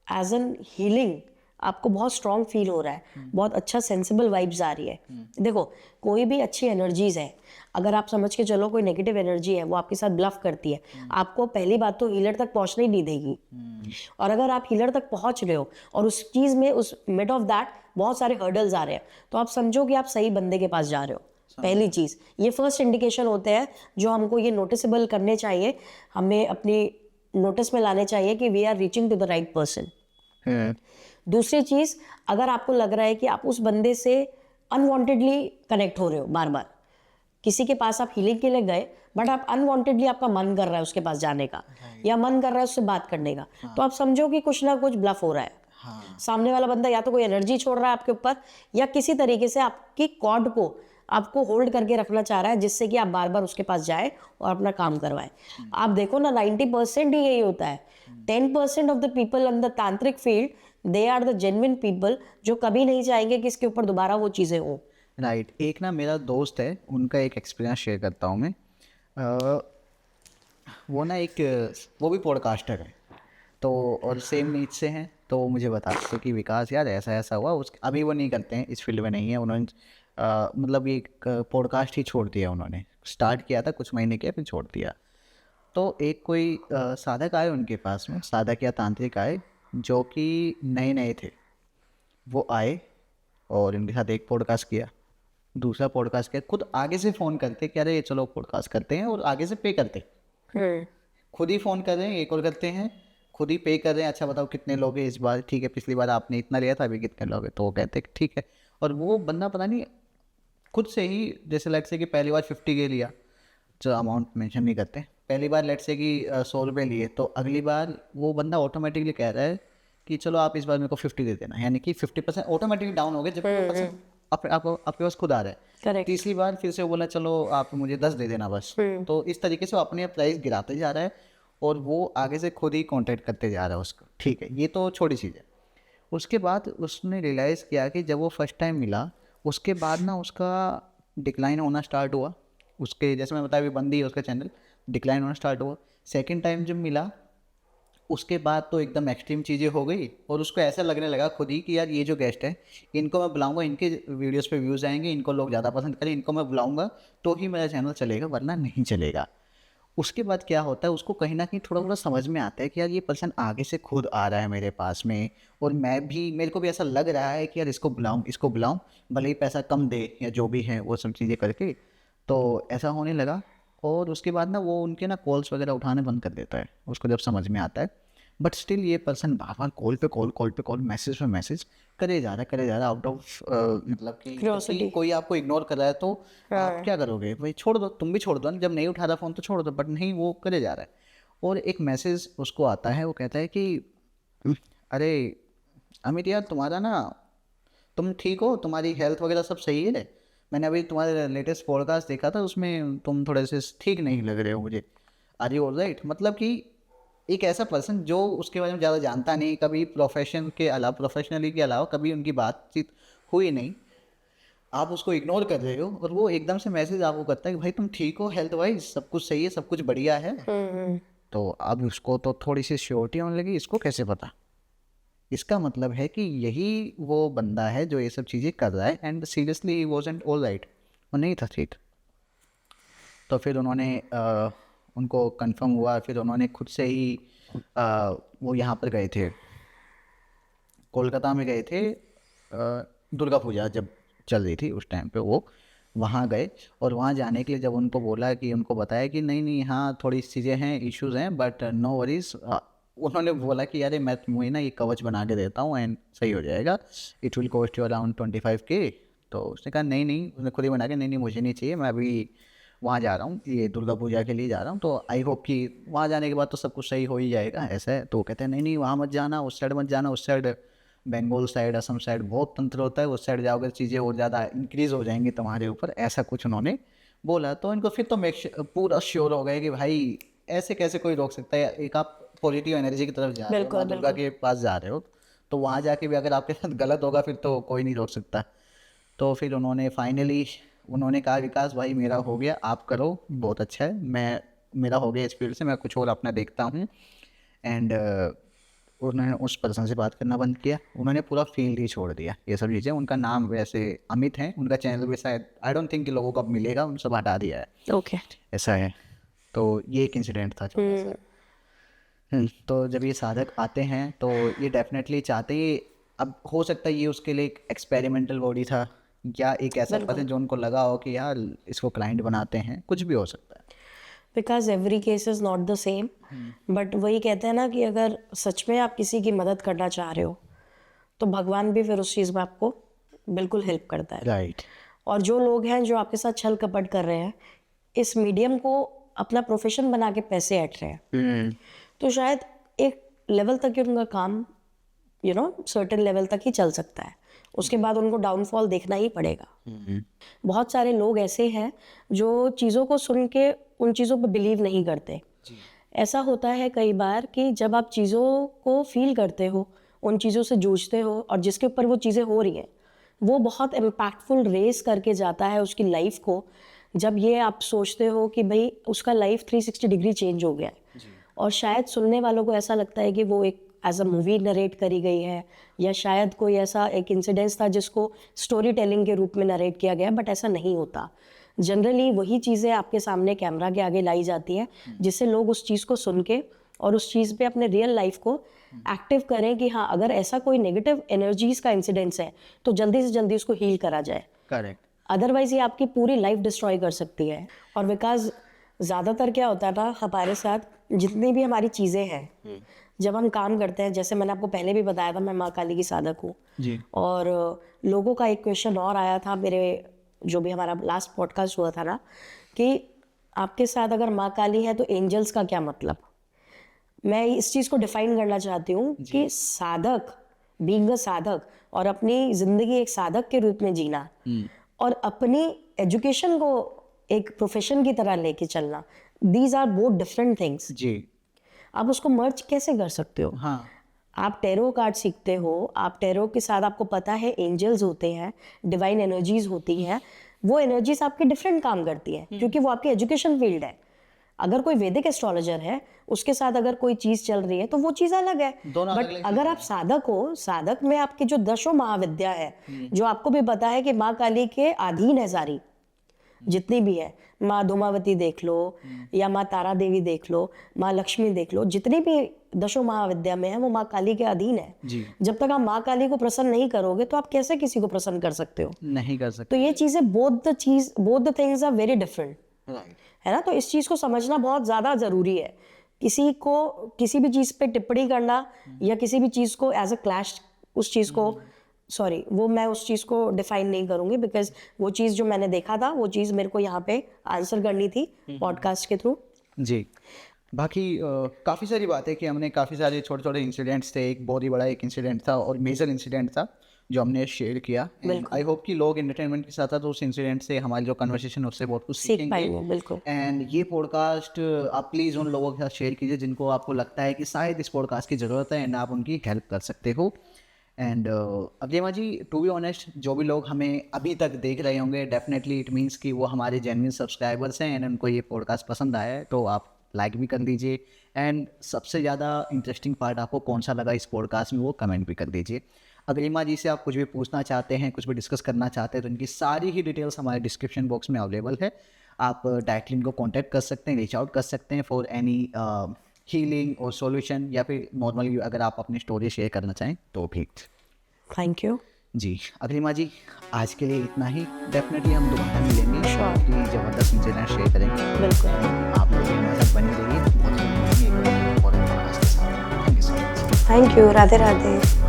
एज एन हीलिंग आपको बहुत स्ट्रांग फील हो रहा है, बहुत अच्छा सेंसिबल वाइब्स आ रही है। देखो कोई भी अच्छी एनर्जीज है, अगर आप समझ के चलो कोई नेगेटिव एनर्जी है वो आपके साथ ब्लफ करती है, आपको पहली बात तो हीलर तक पहुंचने ही नहीं देगी। और अगर आप हीलर तक पहुंच रहे हो और उस चीज में, उस मिड ऑफ दैट बहुत सारे हर्डल्स आ रहे हैं, तो आप समझो कि आप सही बंदे के पास जा रहे हो। पहली चीज, ये फर्स्ट इंडिकेशन होते हैं जो हमको ये नोटिसेबल करने चाहिए, हमें अपनी नोटिस में लाने चाहिए कि we are reaching to the right person. दूसरी चीज, अगर आपको लग रहा है कि आप उस बंदे से अनवांटेडली कनेक्ट हो रहे हो, बार बार किसी के पास आप हीलिंग के लिए गए बट आप अनवांटेडली, आपका मन कर रहा है उसके पास जाने का, या मन कर रहा है उससे बात करने का, तो आप समझो कि कुछ ना कुछ ब्लफ हो रहा है। सामने वाला बंदा या तो कोई एनर्जी छोड़ रहा है आपके ऊपर, या किसी तरीके से आपकी कॉर्ड को आपको होल्ड करके रखना चाह रहा है, जिससे कि आप बार बार उसके पास जाए और अपना काम करवाएं। आप देखो ना 90% ही यही होता है। 10% of the people in the tantrik field, they are the genuine people, जो कभी नहीं चाहेंगे कि इसके ऊपर दोबारा वो चीज़ें हों। राइट। एक ना मेरा दोस्त है, उनका एक एक्सपीरियंस शेयर करता हूँ मैं। वो ना एक, वो भी पॉडकास्टर है, तो और सेम नीच से हैं, तो मुझे बताते थे कि विकास यार ऐसा ऐसा हुआ। उस अभी वो नहीं करते हैं, इस फील्ड में नहीं है उन्होंने, मतलब ये पॉडकास्ट ही छोड़ दिया उन्होंने। स्टार्ट किया था, कुछ महीने किया, फिर छोड़ दिया। तो एक कोई साधक आए उनके पास में, साधक या तांत्रिक आए जो कि नए नए थे। वो आए और उनके साथ एक पॉडकास्ट किया, दूसरा पॉडकास्ट किया, खुद आगे से फ़ोन करते कि अरे चलो पॉडकास्ट करते हैं, और आगे से पे करते, खुद ही फ़ोन कर रहे हैं, एक और करते हैं, खुद ही पे कर रहे हैं। अच्छा बताओ कितने लोग हैं इस बार, ठीक है पिछली बार आपने इतना लिया था, अभी कितने लोग हैं, तो वो कहते हैं ठीक है। और वो बंदा पता नहीं खुद से ही, जैसे लेट से कि पहली बार 50 के लिया, जो अमाउंट मेंशन नहीं करते, पहली बार लेट से कि 100 रुपये लिए, तो अगली बार वो बंदा ऑटोमेटिकली कह रहा है कि चलो आप इस बार मेरे को 50 दे देना, यानी कि 50% ऑटोमेटिकली डाउन हो गया, जब आपके पास खुद आ रहा है। करेक्ट। तीसरी बार फिर से वो बोला चलो आप मुझे 10 दे देना बस। तो इस तरीके से वो अपने प्राइस गिराते जा रहा है, और वो आगे से खुद ही कांटेक्ट करते जा रहा है उसको। ठीक है, ये तो छोटी चीज़ है। उसके बाद उसने रियलाइज़ किया कि जब वो फर्स्ट टाइम मिला, उसके बाद ना उसका डिक्लाइन होना स्टार्ट हुआ। उसके जैसे मैं बताया, अभी बंद ही है उसका चैनल, डिक्लाइन होना स्टार्ट हुआ। सेकंड टाइम जब मिला, उसके बाद तो एकदम एक्सट्रीम चीज़ें हो गई, और उसको ऐसा लगने लगा खुद ही कि यार ये जो गेस्ट है, इनको मैं बुलाऊंगा, इनके वीडियोस पे व्यूज़ आएंगे, इनको लोग ज़्यादा पसंद करें, इनको मैं बुलाऊंगा तो ही मेरा चैनल चलेगा, वरना नहीं चलेगा। उसके बाद क्या होता है, उसको कहीं ना कहीं थोड़ा थोड़ा समझ में आता है कि यार ये पर्सन आगे से खुद आ रहा है मेरे पास में, और मेरे को भी ऐसा लग रहा है कि यार इसको बुलाऊं, भले ही पैसा कम दे या जो भी है वो सब चीज़ें करके। तो ऐसा होने लगा, और उसके बाद ना वो उनके ना कॉल्स वगैरह उठाने बंद कर देता है, उसको जब समझ में आता है। बट स्टिल ये पर्सन बार बार कॉल पे कॉल, मैसेज पे मैसेज करे जा रहा है, आउट ऑफ मतलब कि कोई आपको इग्नोर कर रहा है तो आप क्या करोगे भाई, छोड़ दो, तुम भी छोड़ दो ना, जब नहीं उठा रहा फ़ोन तो छोड़ दो, बट नहीं, वो करे जा रहा है। और एक मैसेज उसको आता है, वो कहता है कि अरे अमित यार, तुम्हारा ना, तुम ठीक हो, तुम्हारी हेल्थ वगैरह सब सही है, मैंने अभी तुम्हारे लेटेस्ट पॉडकास्ट देखा था, उसमें तुम थोड़े से ठीक नहीं लग रहे हो मुझे, आर यू ऑलराइट। मतलब कि एक ऐसा पर्सन जो उसके बारे में ज़्यादा जानता नहीं, कभी प्रोफेशनली के अलावा कभी उनकी बातचीत हुई नहीं, आप उसको इग्नोर कर रहे हो, और वो एकदम से मैसेज आपको करता है कि भाई तुम ठीक हो, हेल्थ वाइज सब कुछ सही है, सब कुछ बढ़िया है। तो अब उसको तो थोड़ी सी श्योरिटी होने लगी, इसको कैसे पता। इसका मतलब है कि यही वो बंदा है जो ये सब चीज़ें कर रहा है, and seriously he wasn't alright, वो नहीं था ठीक। तो फिर उन्होंने उनको कंफर्म हुआ, फिर उन्होंने खुद से ही वो यहाँ पर गए थे, कोलकाता में गए थे, दुर्गा पूजा जब चल रही थी उस टाइम पे वो वहाँ गए। और वहाँ जाने के लिए जब उनको बोला कि, उनको बताया कि नहीं हाँ थोड़ी चीज़ें हैं, इश्यूज़ हैं, बट नो वरीज, उन्होंने बोला कि यार मैं तुम्हें ना ये कवच बना के देता हूँ एंड सही हो जाएगा, it will cost you around 25K। तो उसने कहा नहीं नहीं, उसने खुद ही बना के, नहीं नहीं मुझे नहीं चाहिए, मैं अभी वहाँ जा रहा हूँ, ये दुर्गा पूजा के लिए जा रहा हूँ, तो आई होप कि वहाँ जाने के बाद तो सब कुछ सही हो ही जाएगा, ऐसा है। तो कहते हैं नहीं नहीं वहाँ मत जाना, उस साइड मत जाना, उस side Bengal side, Assam side बहुत तंत्र होता है, उस साइड जाओगे चीज़ें और ज़्यादा इंक्रीज हो जाएंगी तुम्हारे ऊपर, ऐसा कुछ उन्होंने बोला। तो इनको फिर तो पूरा श्योर हो गए कि भाई ऐसे कैसे कोई रोक सकता है, एक आप पॉजिटिव एनर्जी की तरफ जा रहे हो, माँ दुर्गा के पास जा रहे हो, तो वहाँ जाके भी अगर आपके साथ गलत होगा फिर तो कोई नहीं रोक सकता। तो फिर उन्होंने फाइनली उन्होंने कहा विकास भाई मेरा हो गया, आप करो, बहुत अच्छा है, मेरा हो गया इस फील्ड से, मैं कुछ और अपना देखता हूँ। एंड उन्होंने उस पर्सन से बात करना बंद किया, उन्होंने पूरा फील्ड ही छोड़ दिया, ये सब चीज़ें। उनका नाम वैसे अमित है, उनका चैनल भी शायद आई डोंट थिंक कि लोगों को अब मिलेगा, उन सब हटा दिया है। ओके, ऐसा है। तो ये एक इंसिडेंट था छोटा सा। तो जब ये साधक आते हैं तो ये डेफिनेटली चाहते ही, अब हो सकता है ये उसके लिए एक एक्सपेरिमेंटल बॉडी था, या एक ऐसा पर्सन जो उनको लगा हो कि यार इसको क्लाइंट बनाते हैं, कुछ भी हो सकता है। Because every case is not the same, but वही कहते हैं ना कि अगर सच में आप किसी की मदद करना चाह रहे हो तो भगवान भी फिर उस चीज़ में आपको बिल्कुल हेल्प करता है। राइट। और जो लोग हैं जो आपके साथ छल कपट कर रहे हैं, इस मीडियम को अपना प्रोफेशन बना के पैसे ऐंठ रहे हैं, तो शायद एक लेवल तक ही उनका काम सर्टेन लेवल तक ही चल सकता है, उसके बाद उनको डाउनफॉल देखना ही पड़ेगा। बहुत सारे लोग ऐसे हैं जो चीज़ों को सुन के उन चीज़ों पर बिलीव नहीं करते। ऐसा होता है कई बार कि जब आप चीज़ों को फील करते हो, उन चीज़ों से जूझते हो, और जिसके ऊपर वो चीज़ें हो रही हैं वो बहुत इम्पैक्टफुल रेस करके जाता है उसकी लाइफ को, जब ये आप सोचते हो कि भाई उसका लाइफ 360 डिग्री चेंज हो गया है, और शायद सुनने वालों को ऐसा लगता है कि वो एक एज अ मूवी नरेट करी गई है, या शायद कोई ऐसा एक इंसिडेंस था जिसको स्टोरी टेलिंग के रूप में नरेट किया गया, बट ऐसा नहीं होता। जनरली वही चीज़ें आपके सामने कैमरा के आगे लाई जाती हैं जिससे लोग उस चीज़ को सुन के और उस चीज़ पे अपने रियल लाइफ को एक्टिव करें कि हाँ, अगर ऐसा कोई नेगेटिव एनर्जीज का इंसिडेंस है तो जल्दी से जल्दी उसको हील करा जाए। करेक्ट। अदरवाइज ये आपकी पूरी लाइफ डिस्ट्रॉय कर सकती है। और बिकॉज ज़्यादातर क्या होता है ना, हमारे साथ जितनी भी हमारी चीज़ें हैं, जब हम काम करते हैं, जैसे मैंने आपको पहले भी बताया था, मैं माँ काली की साधक हूँ जी। और लोगों का एक क्वेश्चन और आया था मेरे, जो भी हमारा लास्ट पॉडकास्ट हुआ था ना, कि आपके साथ अगर माँ काली है तो एंजल्स का क्या मतलब। मैं इस चीज़ को डिफाइन करना चाहती हूँ कि साधक, बीइंग अ साधक, और अपनी ज़िंदगी एक साधक के रूप में जीना, और अपनी एजुकेशन को एक प्रोफेशन की तरह लेके चलना, these are both different things. जी। आप उसको मर्ज कैसे कर सकते हो? हाँ। आप टैरो कार्ड सीखते हो, आप टैरो के साथ आपको पता है एंजल्स होते हैं, डिवाइन एनर्जीज होती हैं, वो एनर्जीज आपके डिफरेंट काम करती हैं क्योंकि वो आपकी एजुकेशन फील्ड है। अगर कोई वैदिक एस्ट्रोलॉजर है, उसके साथ अगर कोई चीज़ चल रही है तो वो चीज़ अलग है। बट अगर आप साधक हो, साधक में आपकी जो 10 महाविद्या है, जो आपको भी पता है कि माँ काली के अधीन है सारी, जितनी भी है, माँ धूमावती देख लो या माँ तारा देवी देख लो, माँ लक्ष्मी देख लो, जितनी भी 10 महाविद्या में है वो माँ काली के अधीन है। जब तक आप माँ काली को प्रसन्न नहीं करोगे तो आप कैसे किसी को प्रसन्न कर सकते हो? नहीं कर सकते। तो ये चीज़ें both the things are very different, है ना। तो इस चीज़ को समझना बहुत ज़्यादा ज़रूरी है। किसी को किसी भी चीज़ पे टिप्पणी करना या किसी भी चीज़ को एज अ क्लैश, उस चीज़ को वो मैं उस चीज़ को डिफाइन नहीं करूँगी, बिकॉज वो चीज़ जो मैंने देखा था, वो चीज़ मेरे को यहाँ पे आंसर करनी थी पॉडकास्ट के थ्रू। जी। बाकी काफ़ी सारी बातें कि हमने, काफ़ी सारे छोटे छोटे इंसिडेंट्स थे, एक बहुत ही बड़ा एक इंसिडेंट था और मेजर इंसिडेंट था जो हमने शेयर किया। आई होप कि लोग एंटरटेनमेंट के साथ साथ उस इंसिडेंट से हमारी जो कन्वर्सेशन उससे बहुत कुछ सीख पाएंगे। बिल्कुल। एंड ये पॉडकास्ट आप प्लीज़ उन लोगों के साथ शेयर कीजिए जिनको आपको लगता है कि शायद इस पॉडकास्ट की ज़रूरत है एंड आप उनकी हेल्प कर सकते हो। And Agnima ji, to be honest, जो भी लोग हमें अभी तक देख रहे होंगे, डेफिनेटली इट मीन्स कि वो हमारे जेन्युइन सब्सक्राइबर्स हैं एंड उनको ये पॉडकास्ट पसंद आया है, तो आप लाइक भी कर दीजिए। एंड सबसे ज़्यादा इंटरेस्टिंग पार्ट आपको कौन सा लगा इस पॉडकास्ट में, वो कमेंट भी कर दीजिए। अग्निमा जी से आप कुछ भी पूछना चाहते हैं, कुछ भी डिस्कस करना चाहते हैं, तो इनकी सारी ही डिटेल्स हमारे डिस्क्रिप्शन बॉक्स में अवेलेबल है। आप डायरेक्टली इनको कॉन्टैक्ट कर सकते हैं, रीच आउट कर सकते हैं फॉर एनी हीलिंग और सॉल्यूशन, या फिर नॉर्मली अगर आप अपनी स्टोरी शेयर करना चाहें तो भी। थैंक यू जी। अग्निमा जी, आज के लिए इतना ही। डेफिनेटली हम दोबारा मिलेंगे, Sure. कि ज़बरदस्त इंसिडेंट शेयर करेंगे। बिल्कुल। आप लोग हमारे साथ बने रहिए, बहुत जल्द मिलेंगे एक और podcast के साथ। Thank you, Radhe Radhe.